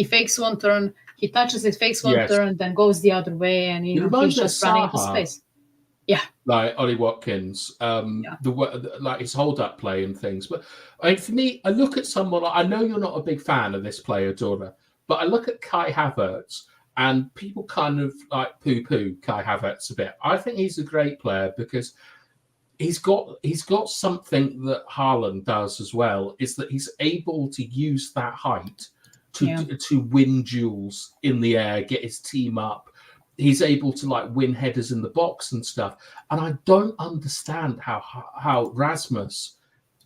fakes one turn, he touches it, fakes one turn, then goes the other way, and he's just running into space. Yeah, like Ollie Watkins, like his hold-up play and things. But for me, I look at someone. I know you're not a big fan of this player, Dora, but I look at Kai Havertz, and people kind of like poo-poo Kai Havertz a bit. I think he's a great player because he's got something that Haaland does as well. Is that he's able to use that height to win duels in the air, get his team up. He's able to win headers in the box and stuff. And I don't understand how Rasmus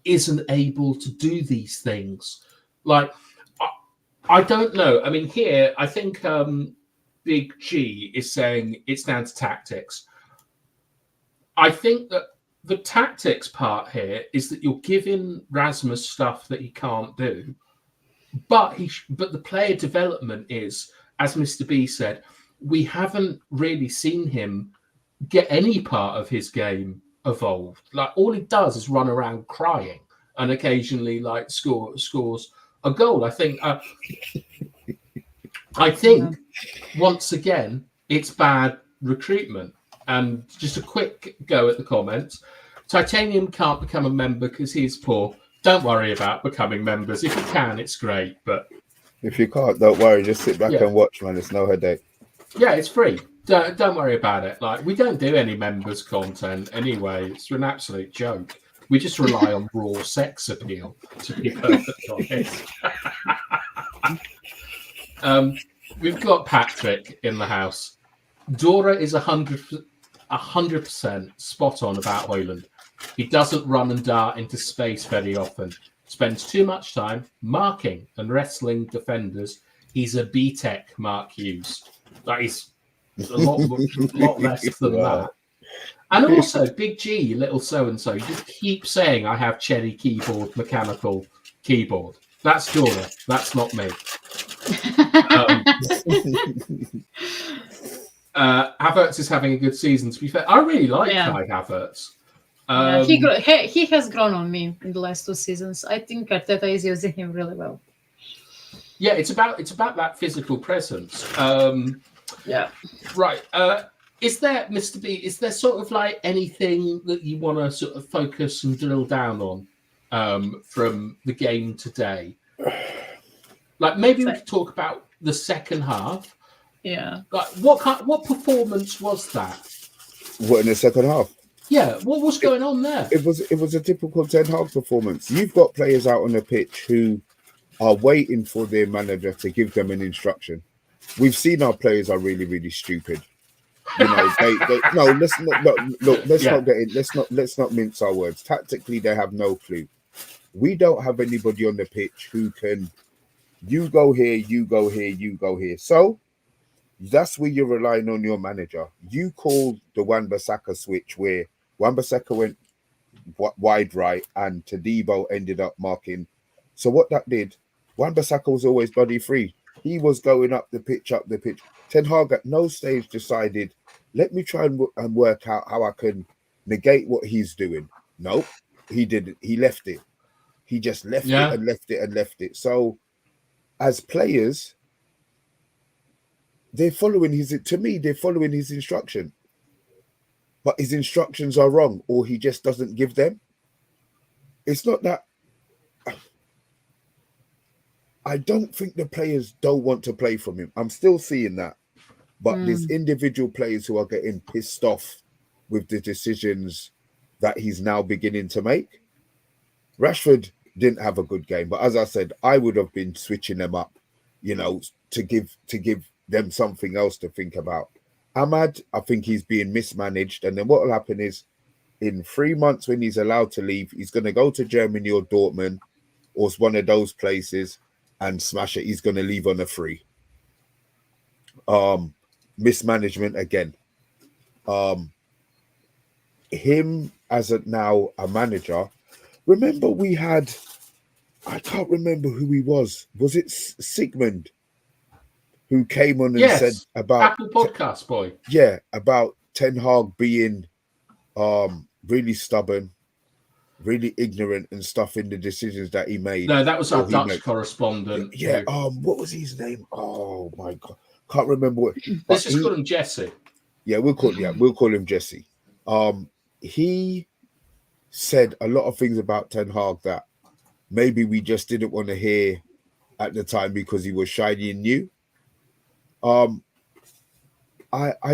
isn't able to do these things. I don't know. I mean, here, I think Big G is saying it's down to tactics. I think that the tactics part here is that you're giving Rasmus stuff that he can't do. But the player development is, as Mr. B said, we haven't really seen him get any part of his game evolved. Like all he does is run around crying and occasionally like scores a goal. I think once again it's bad recruitment. And just a quick go at the comments. Titanium can't become a member because he's poor. Don't worry about becoming members. If you can, it's great. But if you can't, don't worry. Just sit back and watch, man. It's no headache. Yeah, it's free. Don't worry about it. Like we don't do any members content anyway. It's an absolute joke. We just rely on raw sex appeal, to be perfectly honest. We've got Patrick in the house. Dora is 100% spot on about Hoyland. He doesn't run and dart into space very often. Spends too much time marking and wrestling defenders. He's a B-Tech Mark Hughes. That is a lot less than that. And also, Big G, little so-and-so, you just keep saying I have cherry keyboard, mechanical keyboard. That's Dora. That's not me. Havertz is having a good season, to be fair. I really like Kai Havertz. He has grown on me in the last 2 seasons. I think Arteta is using him really well. Yeah, it's about that physical presence. Right. Is there, Mr. B, is there sort of like anything that you want to sort of focus and drill down on from the game today? Like maybe we could talk about the second half. Yeah. Like what performance was that? What, in the second half? Yeah, what was going on there? It was a typical Ten Hag performance. You've got players out on the pitch who are waiting for their manager to give them an instruction. We've seen our players are really, really stupid. You know, let's not mince our words. Tactically, they have no clue. We don't have anybody on the pitch who can. You go here, you go here, you go here. So that's where you're relying on your manager. You call the Wan-Bissaka switch where Wan-Bissaka went wide right and Tadibo ended up marking. So what that did, Wan-Bissaka was always bloody free. He was going up the pitch. Ten Hag at no stage decided, let me try and work out how I can negate what he's doing. Nope, he didn't. He left it. He just left it and left it and left it. So as players, they're following his instruction. But his instructions are wrong, or he just doesn't give them. It's not that. I don't think the players don't want to play from him. I'm still seeing that. But there's individual players who are getting pissed off with the decisions that he's now beginning to make. Rashford didn't have a good game, but as I said, I would have been switching them up, you know, to give them something else to think about. Ahmad, I think he's being mismanaged. And then what will happen is in 3 months when he's allowed to leave, he's going to go to Germany or Dortmund or one of those places and smash it. He's going to leave on a free. Mismanagement again. Him as now a manager. Remember we had, I can't remember who he was. Was it Sigmund who came on and said about Apple Podcast boy? Yeah, about Ten Hag being really stubborn, really ignorant and stuff in the decisions that he made. No, that was our Dutch correspondent. Yeah, what was his name? Oh my god, can't remember what. Let's just call him Jesse. Yeah, we'll call him Jesse. He said a lot of things about Ten Hag that maybe we just didn't want to hear at the time because he was shiny and new. I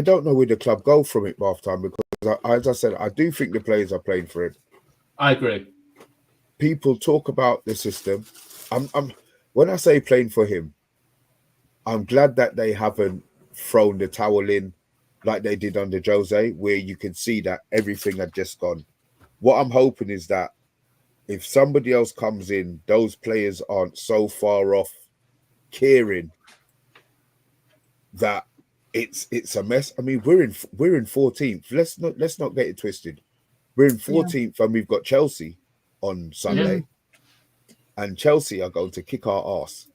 don't know where the club go from it half time because, as I said, I do think the players are playing for him. I agree. People talk about the system. When I say playing for him, I'm glad that they haven't thrown the towel in like they did under Jose, where you can see that everything had just gone. What I'm hoping is that if somebody else comes in, those players aren't so far off caring that it's a mess. I mean, we're in 14th. Let's not get it twisted. We're in 14th and we've got Chelsea on Sunday, and Chelsea are going to kick our ass.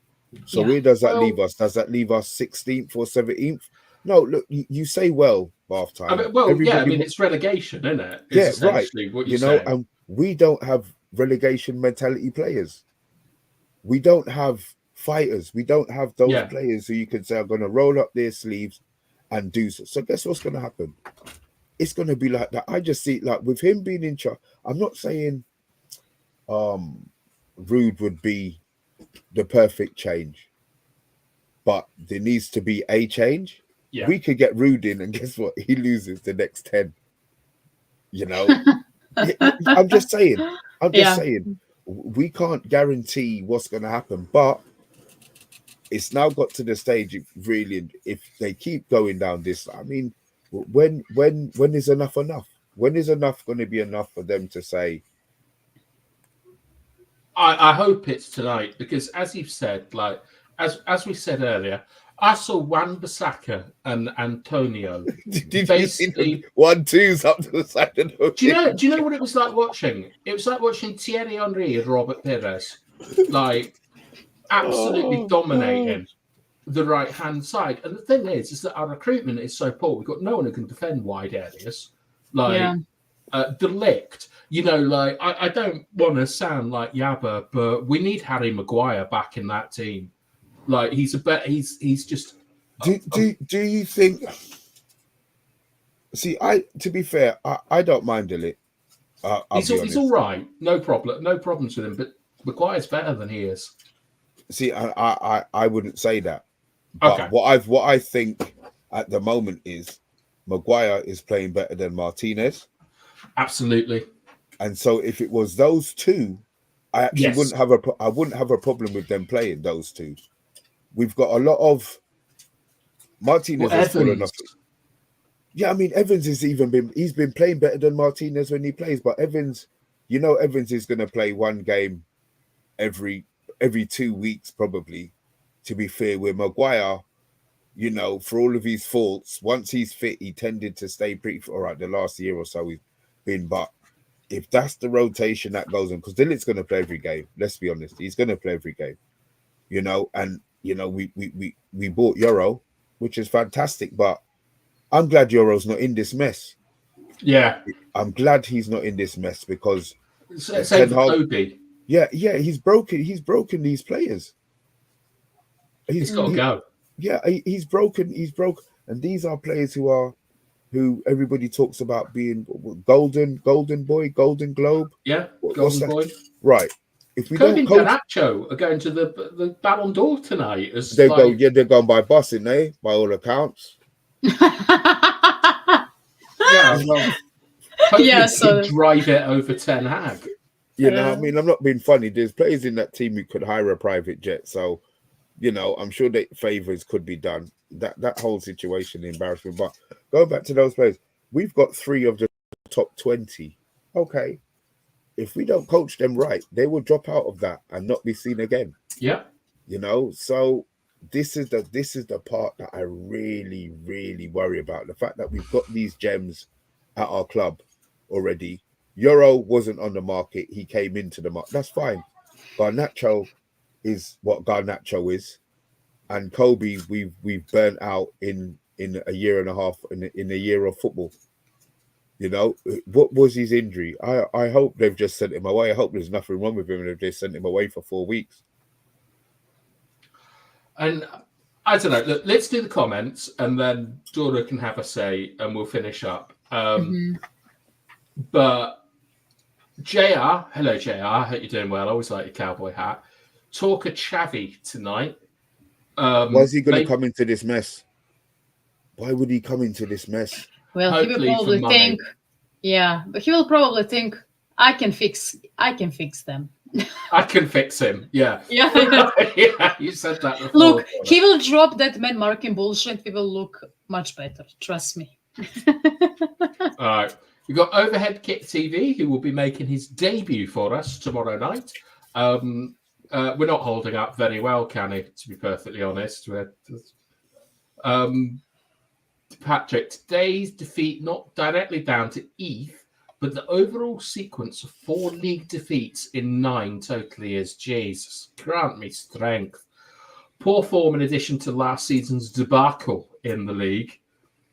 So where does that leave us? Does that leave us 16th or 17th? No, look, you say well. bath I time. mean, well, yeah, I Everybody mean, it's relegation, isn't it? It's yeah, right. essentially what You you're know, saying. and we don't have relegation mentality players. We don't have fighters. We don't have those Yeah. players who you can say are going to roll up their sleeves and do so. So guess what's going to happen? It's going to be like that. I just see like with him being in charge. I'm not saying Rude would be the perfect change, but there needs to be a change. Yeah. We could get Rude in, and guess what? He loses the next 10. You know, I'm just saying. I'm just Yeah. saying. We can't guarantee what's going to happen, but it's now got to the stage. Really, if they keep going down this, I mean, when is enough enough? When is enough going to be enough for them to say? I hope it's tonight because, as you've said, like as we said earlier, I saw Wan-Bissaka and Antonio Did you see the basically. 1-2s up to the side of the Do you know what it was like watching? It was like watching Thierry Henry and Robert Pires, like absolutely Oh, dominating the right hand side. And the thing is that our recruitment is so poor. We've got no one who can defend wide areas. Like Yeah. Delict, you know, like I don't want to sound like Yabba, but we need Harry Maguire back in that team. Like he's just. do you think? See, to be fair, I don't mind Delict. I'll be honest. He's all right, no problems with him. But Maguire's better than he is. See, I wouldn't say that. But Okay. what I think at the moment is Maguire is playing better than Martinez. Absolutely. And so if it was those two, I actually wouldn't have a problem with them playing those two. We've got a lot of Martinez is full enough. Yeah, I mean Evans he's been playing better than Martinez when he plays, but Evans, you know, Evans is going to play one game every 2 weeks probably. To be fair, with Maguire, you know, for all of his faults, once he's fit, he tended to stay pretty all right. The last year or so he's been, but if that's the rotation that goes on, because Dillitt's going to play every game. Let's be honest, he's going to play every game. You know, and you know we bought Euro, which is fantastic, but I'm glad Euro's not in this mess. Yeah, I'm glad he's not in this mess because same for Kobe. Yeah, he's broken these players. He's got to go. Yeah, he's broken, and these are players who everybody talks about being golden boy, golden globe. Yeah, golden boy. Right. If we Kobe don't coach, and Garnacho are going to the Ballon d'Or tonight. they're going by busing, eh? By all accounts. Yeah, well, yeah, so drive it over Ten Hag. You know, I mean, I'm not being funny. There's players in that team who could hire a private jet, so you know, I'm sure that favors could be done. That whole situation, embarrassment. But going back to those players, we've got 3 of the top 20. Okay, if we don't coach them right, they will drop out of that and not be seen again. Yeah, you know. So this is the part that I really, really worry about. The fact that we've got these gems at our club already. Euro wasn't on the market; he came into the market. That's fine. Garnacho is what Garnacho is, and Kobe we've burnt out in a year and a half in a year of football. You know, what was his injury? I hope they've just sent him away. I hope there's nothing wrong with him and they've just sent him away for 4 weeks. And I don't know. Look, let's do the comments and then Dora can have a say and we'll finish up. But JR, hello JR, I hope you're doing well. I always like your cowboy hat. Talk a chavvy tonight. Why is he going to come into this mess? Why would he come into this mess? Well, hopefully he will probably think, but he will probably think, I can fix them. I can fix him. Yeah. Yeah. Yeah, you said that before. Look, he will drop that man marking bullshit. We will look much better. Trust me. All right. We've got Overhead Kit TV, who will be making his debut for us tomorrow night. We're not holding up very well, Canny, to be perfectly honest. Patrick, today's defeat not directly down to Eve, but the overall sequence of 4 league defeats in 9 totally is Jesus. Grant me strength. Poor form in addition to last season's debacle in the league.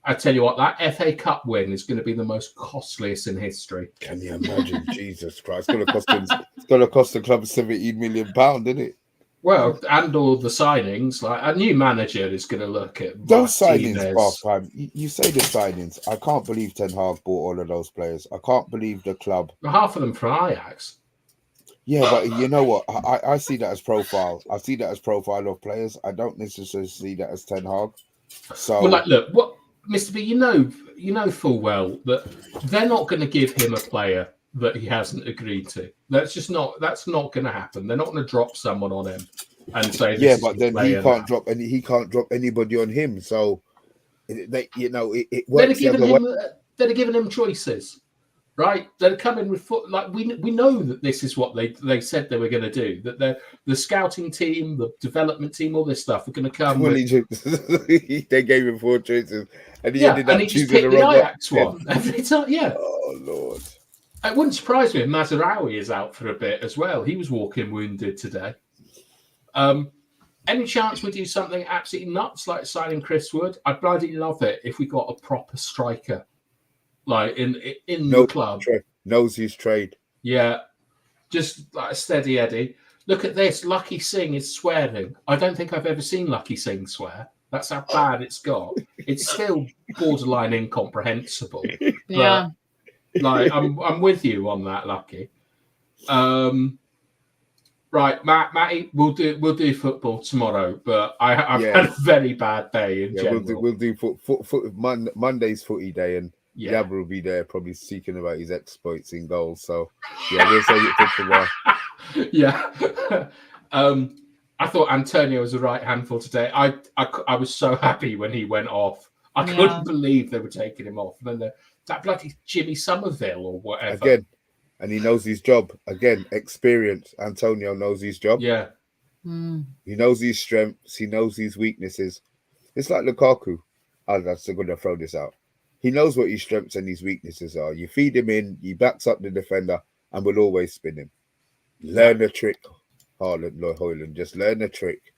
I tell you what, that FA Cup win is going to be the most costliest in history. Can you imagine? Jesus Christ. It's gonna cost the club £17 million, isn't it? Well, and all the signings, like a new manager is going to look at Those signings, Martinez. Bartham, you say the signings. I can't believe Ten Hag bought all of those players. I can't believe the club. Half of them from Ajax. Yeah, but you know what? I see that as profile. I see that as profile of players. I don't necessarily see that as Ten Hag. So, Well, like, look, what, Mr. B, you know full well that they're not going to give him a player that he hasn't agreed to. That's not going to happen. They're not going to drop someone on him and say, yeah, this but is then he can't drop anybody on him. So, it they'd works have the given other way. him. They'd have given him choices, right? They'd come in with like we know that this is what they said they were going to do. That the scouting team, the development team, all this stuff are going to come. Well, they gave him 4 choices, and he ended and up he just choosing picked the the wrong Ajax one every time. Yeah. Oh Lord. It wouldn't surprise me if Mazraoui is out for a bit as well. He was walking wounded today. Any chance we do something absolutely nuts like signing Chris Wood? I'd bloody love it if we got a proper striker, like in the club. Knows his trade. Yeah, just like a steady Eddie. Look at this. Lucky Singh is swearing. I don't think I've ever seen Lucky Singh swear. That's how bad it's got. It's still borderline incomprehensible. Yeah. Like I'm with you on that, Lucky. Right, Matty, we'll do football tomorrow, but I've had a very bad day in general. We'll do Monday's footy day, and Gabba will be there probably speaking about his exploits in goals. So yeah, we'll save it for tomorrow. Yeah. I thought Antonio was the right handful today. I was so happy when he went off. I couldn't believe they were taking him off. And then that bloody Jimmy Somerville or whatever. Again, and he knows his job. Again, experience. Antonio knows his job. Yeah. He knows his strengths. He knows his weaknesses. It's like Lukaku. I'm still going to throw this out. He knows what his strengths and his weaknesses are. You feed him in, he backs up the defender, and will always spin him. Learn the trick, Hoyland. Just learn the trick.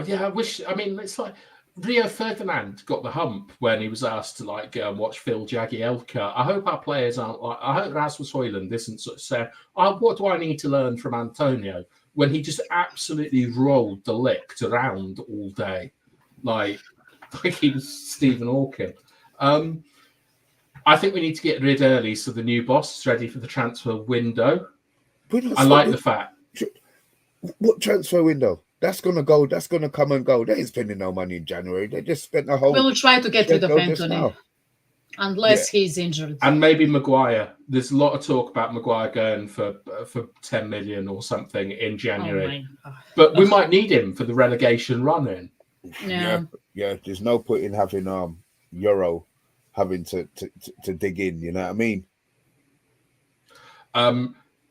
Yeah, it's like Rio Ferdinand got the hump when he was asked to watch Phil Jagielka. I hope our players aren't like. I hope Rasmus Hoyland isn't sort of saying, "What do I need to learn from Antonio?" When he just absolutely rolled the licked around all day, like he was Stephen Hawking. I think we need to get rid early so the new boss is ready for the transfer window. I like the fact. What transfer window? That's going to go. That's going to come and go. They ain't spending no money in January. They just spent a whole... We'll try to get rid of Anthony. Unless he's injured. And maybe Maguire. There's a lot of talk about Maguire going for 10 million or something in January. But we might need him for the relegation run-in. Yeah. There's no point in having Euro having to dig in. You know what I mean?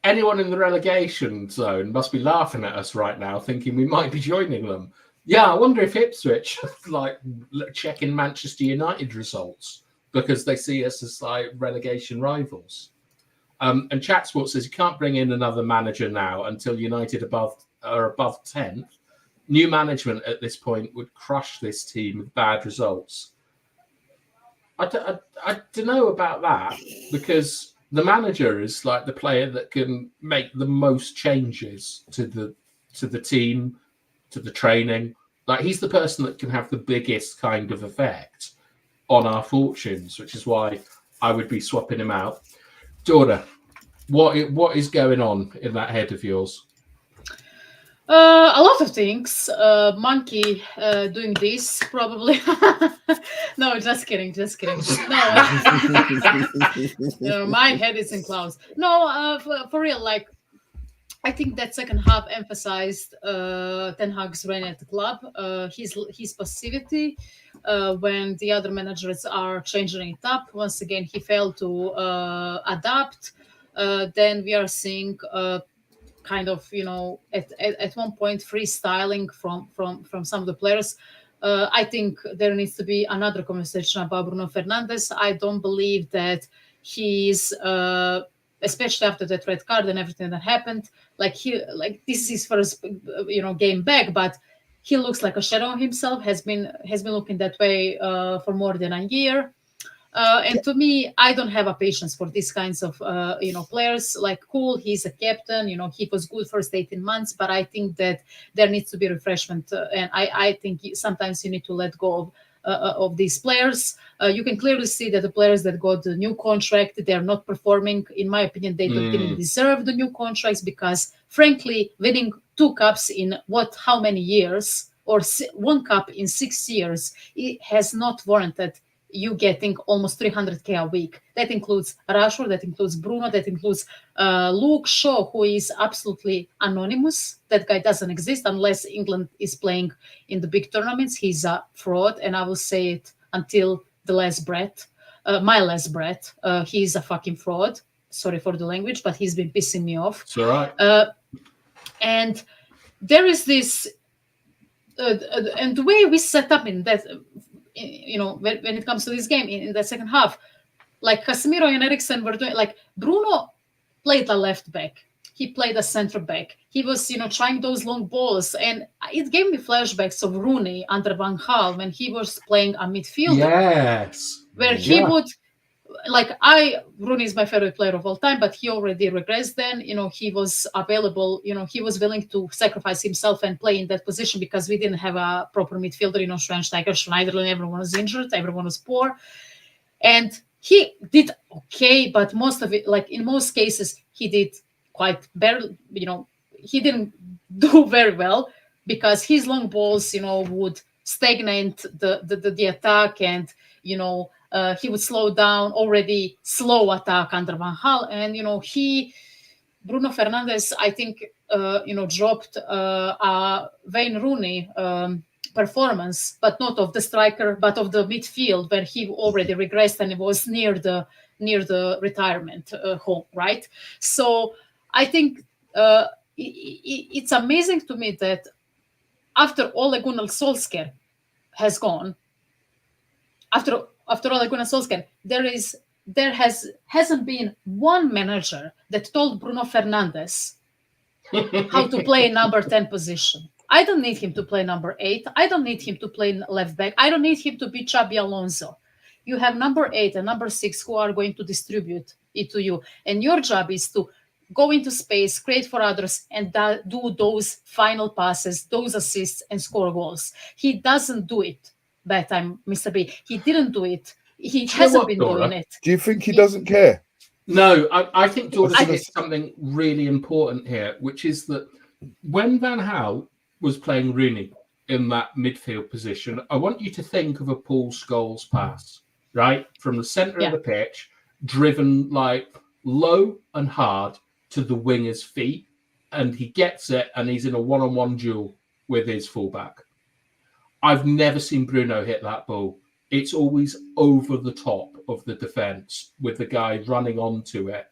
Anyone in the relegation zone must be laughing at us right now, thinking we might be joining them. Yeah, I wonder if Ipswich checking Manchester United results because they see us as relegation rivals. And Chatsport says you can't bring in another manager now until United are above 10th. New management at this point would crush this team with bad results. I don't know about that because the manager is the player that can make the most changes to the team, to the training. He's the person that can have the biggest kind of effect on our fortunes, which is why I would be swapping him out. Dora, what is going on in that head of yours? A lot of things. Monkey doing this probably. No, just kidding. No, my head is in clouds. No, for real. I think that second half emphasized Ten Hag's reign at the club. His passivity when the other managers are changing it up. Once again, he failed to adapt. Then we are seeing. Kind of, at one point freestyling from some of the players. I think there needs to be another conversation about Bruno Fernandes. I don't believe that he's, especially after that red card and everything that happened, this is his first, game back, but He looks like a shadow of himself. Has been looking that way for more than a year. And to me, I don't have a patience for these kinds of players. Like, cool, he's a captain. He was good first 18 months, but I think that there needs to be refreshment, and I think sometimes you need to let go of these players. You can clearly see that the players that got the new contract, they're not performing. In my opinion, they didn't deserve the new contracts because, frankly, winning 2 cups in how many years, or 1 cup in 6 years, it has not warranted you getting almost 300k a week. That includes Rashford, that includes Bruno, that includes Luke Shaw, who is absolutely anonymous. That guy doesn't exist unless England is playing in the big tournaments. He's a fraud, and I will say it until the last breath, my last breath. He's a fucking fraud. Sorry for the language, but he's been pissing me off. It's all right. And there is this, and the way we set up in that, when it comes to this game in the second half, like Casemiro and Eriksen were doing, like Bruno played a left back. He played a center back. He was, trying those long balls. And it gave me flashbacks of Rooney under Van Gaal when he was playing a midfielder. Yes. Where he would, Rooney is my favorite player of all time, but he already regressed then. He was available, he was willing to sacrifice himself and play in that position because we didn't have a proper midfielder, Schweinsteiger, Schneiderlin, everyone was injured, everyone was poor. And he did okay, but most of it, like in most cases, he did quite barely, he didn't do very well because his long balls, would stagnate the attack, and, he would slow down already slow attack under Van Gaal. And, Bruno Fernandes, I think, dropped Wayne Rooney performance, but not of the striker, but of the midfield, where he already regressed and it was near the retirement home, right? So I think it's amazing to me that after Ole Gunnar Solskjaer has gone, after Ole Gunnar Solskjaer, there hasn't been one manager that told Bruno Fernandes how to play number 10 position. I don't need him to play number 8. I don't need him to play left back. I don't need him to be Xabi Alonso. You have number 8 and number 6 who are going to distribute it to you. And your job is to go into space, create for others, and do those final passes, those assists, and score goals. He doesn't do it that time, Mr. B. He didn't do it. He hasn't been doing it. Do you think he doesn't care? No, I think Dora hit something really important here, which is that when Van Gaal was playing Rooney in that midfield position, I want you to think of a Paul Scholes pass, right? From the centre of the pitch, driven like low and hard to the winger's feet, and he gets it, and he's in a one-on-one duel with his fullback. I've never seen Bruno hit that ball. It's always over the top of the defence with the guy running onto it.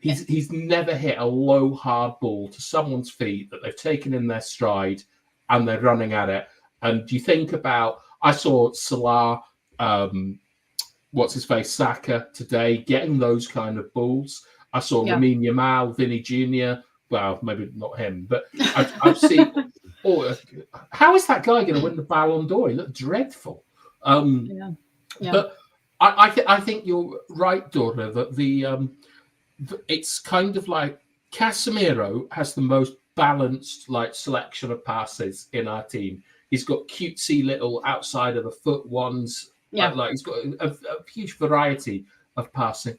He's never hit a low, hard ball to someone's feet that they've taken in their stride and they're running at it. And you think about, I saw Salah, Saka today getting those kind of balls. I saw Lamine Yamal, Vinny Jr. Well, maybe not him, but I've seen. How is that guy going to win the Ballon d'Or? He looked dreadful. But I think you're right, Dora, that it's kind of like Casemiro has the most balanced selection of passes in our team. He's got cutesy little outside of the foot ones. Like he's got a huge variety of passing.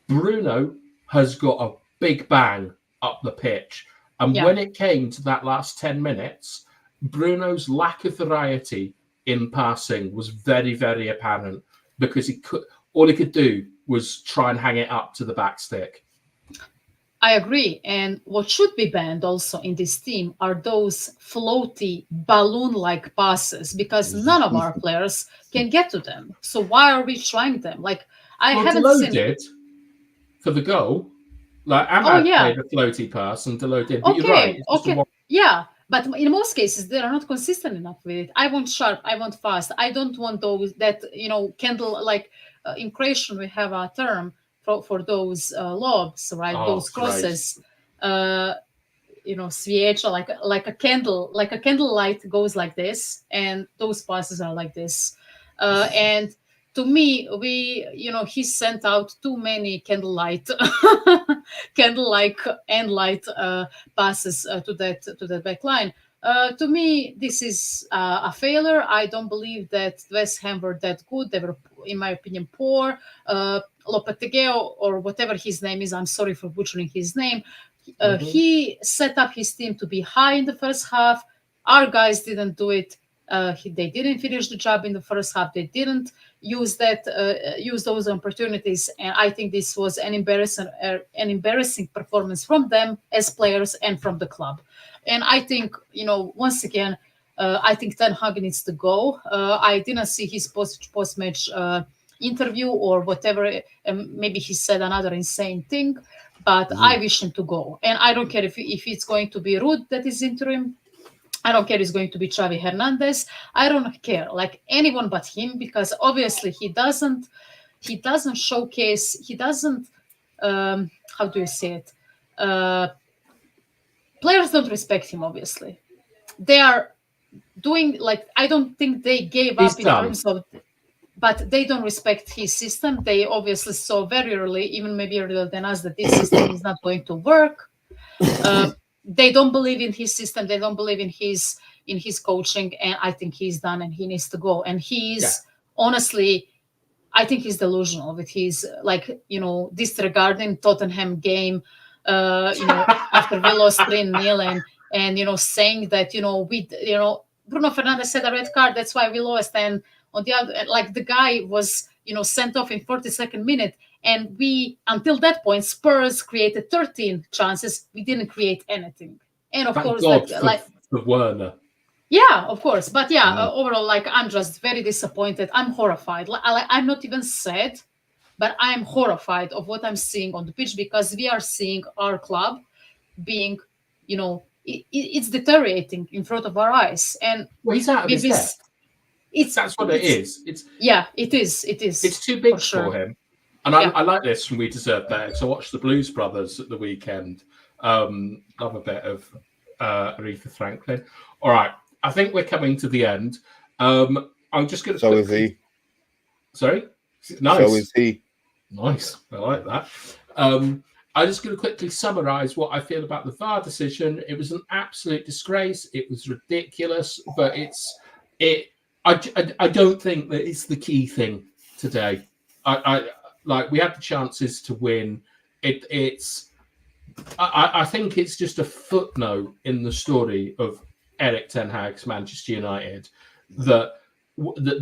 Bruno has got a big bang up the pitch. And when it came to that last 10 minutes, Bruno's lack of variety in passing was very, very apparent because all he could do was try and hang it up to the back stick. I agree. And what should be banned also in this team are those floaty balloon-like passes, because none of our players can get to them. So why are we trying them? Delot did for the goal. Ahmad played a floaty pass and Delot did. But you're right. Yeah. But in most cases, they are not consistent enough with it. I want sharp. I want fast. I don't want those that, Kendall, in Croatian, we have a term for those lobs, right? Those crosses. свеча, like a candle, like a candle light goes like this, and those passes are like this. And to me, he sent out too many candlelight and light passes to that back line. To me, this is a failure. I don't believe that West Ham were that good. They were, in my opinion, poor. Lopetegui, or whatever his name is, I'm sorry for butchering his name, he set up his team to be high in the first half. Our guys didn't do it. They didn't finish the job in the first half. They didn't use those opportunities, and I think this was an embarrassing performance from them as players and from the club. And I think, once again, I think Ten Hag needs to go. I didn't see his post-match interview or whatever. Maybe he said another insane thing, but I wish him to go. And I don't care if it's going to be Ruud that is interim. I don't care if it's going to be Xavi Hernandez. I don't care, like anyone but him, because obviously he doesn't showcase. He doesn't. How do you say it? Players don't respect him. Obviously, they are doing like, I don't think they gave up in terms of, but they don't respect his system. They obviously saw very early, even maybe earlier than us, that this system is not going to work. They don't believe in his system. They don't believe in his coaching, and I think he's done and he needs to go. And he's honestly, I think he's delusional with his disregarding Tottenham game. After we lost 3-0, and saying that Bruno Fernandes had a red card, that's why we lost. And on the other, like, the guy was sent off in 42nd minute. And we, until that point, Spurs created 13 chances. We didn't create anything. And of course, for Werner. Yeah, of course. But overall, like, I'm just very disappointed. I'm horrified. I'm not even sad, but I'm horrified of what I'm seeing on the pitch, because we are seeing our club being, it's deteriorating in front of our eyes. And he's out of his depth. That's what it is. It is. It's too big for him. And I like this from We Deserve Better, because I watched the Blues Brothers at the weekend. Love a bit of Aretha Franklin. All right, I think we're coming to the end. I'm just going to... So is he. Sorry? Nice. So is he. Nice. I like that. I'm just going to quickly summarise what I feel about the VAR decision. It was an absolute disgrace. It was ridiculous, but I don't think that it's the key thing today. We had the chances to win. I think it's just a footnote in the story of Erik ten Hag's Manchester United that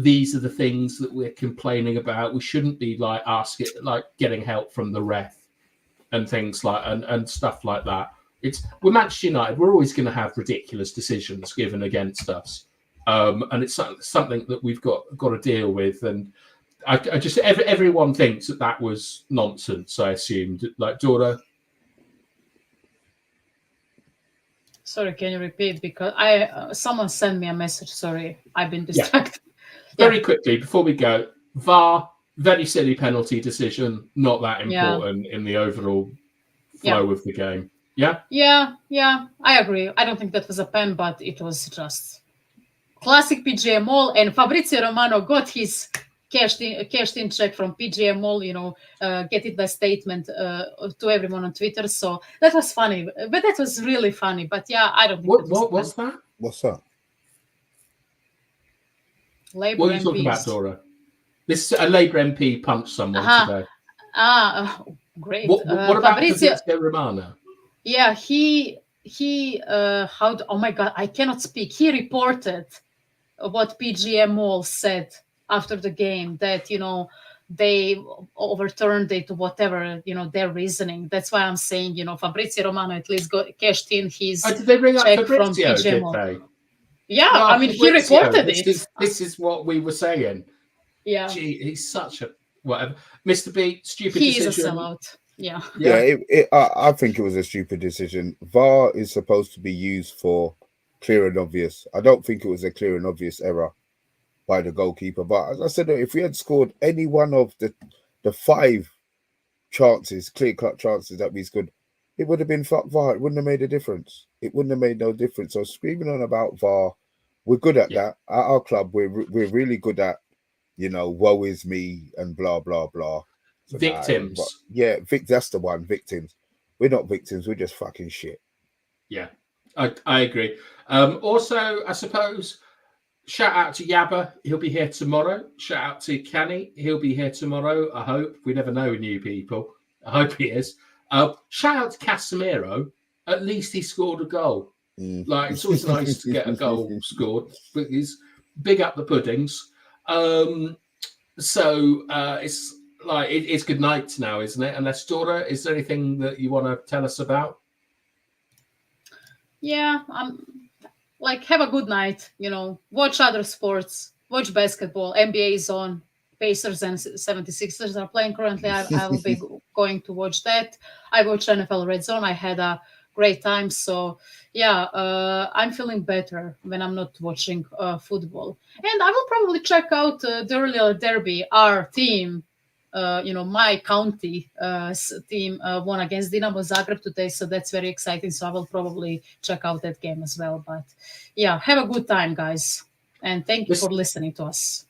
these are the things that we're complaining about. We shouldn't be getting help from the ref and things and stuff like that. We're Manchester United. We're always going to have ridiculous decisions given against us, and it's something that we've got to deal with. And I just everyone thinks that was nonsense. I assumed, like, Dora. Sorry, can you repeat? Because someone sent me a message. Sorry, I've been distracted. Very quickly before we go, VAR, very silly penalty decision, not that important in the overall flow of the game. Yeah, I agree. I don't think that was a pen, but it was just classic PGA Mall, and Fabrizio Romano got his cashed in check from PGA Mall, getting the statement to everyone on Twitter. So that was funny, but that was really funny. But I don't think what's that? What's that? Labour what are you MPs. talking about, Dora? This a Labour MP punched someone today. Great. What about Fabrizio Romano? Yeah, he oh my God, I cannot speak. He reported what PGA Mall said after the game, that they overturned it, whatever their reasoning. That's why I'm saying Fabrizio Romano at least cashed in his did they bring up check Fabrizio, from PGA Mall. Yeah, I mean, he reported it. This is what we were saying. Yeah, gee, he's such a whatever. Mr. B, stupid he decision. is a sellout. Yeah. I think it was a stupid decision. VAR is supposed to be used for clear and obvious. I don't think it was a clear and obvious error by the goalkeeper. But as I said, if we had scored any one of the 5 chances, clear-cut chances that we scored, it would have been fuck VAR. It wouldn't have made a difference. it wouldn't have made no difference. So screaming on about VAR, we're good at that. At our club, we're really good at, woe is me and blah blah blah. So Victims. That's the one. Victims. We're not victims. We're just fucking shit. Yeah, I agree. Also, I suppose, shout out to Yabba. He'll be here tomorrow. Shout out to Canny. He'll be here tomorrow. I hope. We never know new people. I hope he is. Shout out to Casemiro. At least he scored a goal. Like, it's always nice to get a goal scored. But he's big up the puddings. So it's like it's good night now, isn't it? Unless Dora, is there anything that you want to tell us about? Yeah, like, have a good night. Watch other sports. Watch basketball. NBA is on. Pacers and 76ers are playing currently. I will be going to watch that. I watched NFL Red Zone. I had a great time. So yeah, I'm feeling better when I'm not watching football. And I will probably check out the earlier derby. Our team, my county team won against Dinamo Zagreb today. So that's very exciting. So I will probably check out that game as well. But yeah, have a good time, guys. And thank you for listening to us.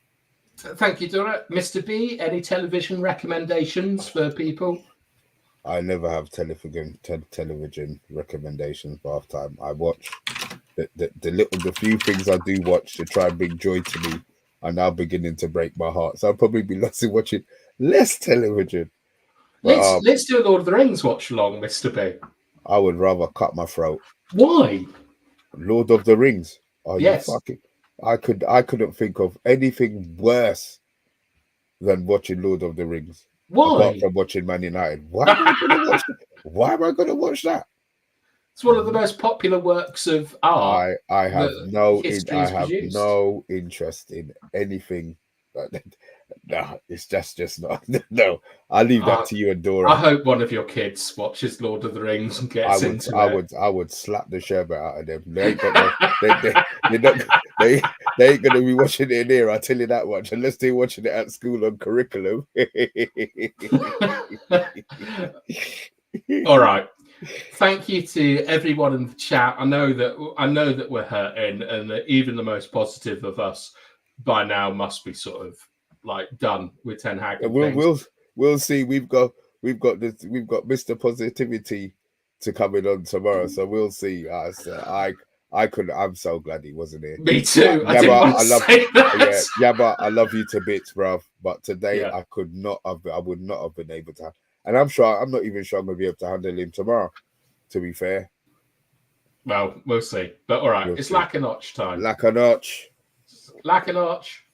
Thank you, Dora. Mr. B, any television recommendations for people? I never have television recommendations for halftime. I watch the few things I do watch to try and bring joy to me are now beginning to break my heart. So I'll probably be lost in watching less television. But, let's do a Lord of the Rings watch along, Mr. B. I would rather cut my throat. Why? Lord of the Rings. Yes. You fucking? I couldn't think of anything worse than watching Lord of the Rings. Why? Apart from watching Man United. Why am I going to watch that? Why am I going to watch that? It's one of the most popular works of art. I have no produced. Interest in anything. No, it's just not. No, I'll leave that to you and Dora. I hope one of your kids watches Lord of the Rings and gets into it. I would slap the sherbet out of them. They ain't got they ain't gonna be watching it in here. I'll tell you that much. Unless they're watching it at school on curriculum. All right. Thank you to everyone in the chat. I know that we're hurting, and that even the most positive of us by now must be sort of like done with Ten Hag. We'll see. We've got Mr. Positivity to come in on tomorrow, so we'll see. I'm so glad he wasn't here. Me too. I love you to bits, bruv. But today I would not have been able to. And I'm not even sure I'm gonna be able to handle him tomorrow. To be fair. Well, we'll see. But all right, it's lack a notch time. Lack a notch. Lack a notch.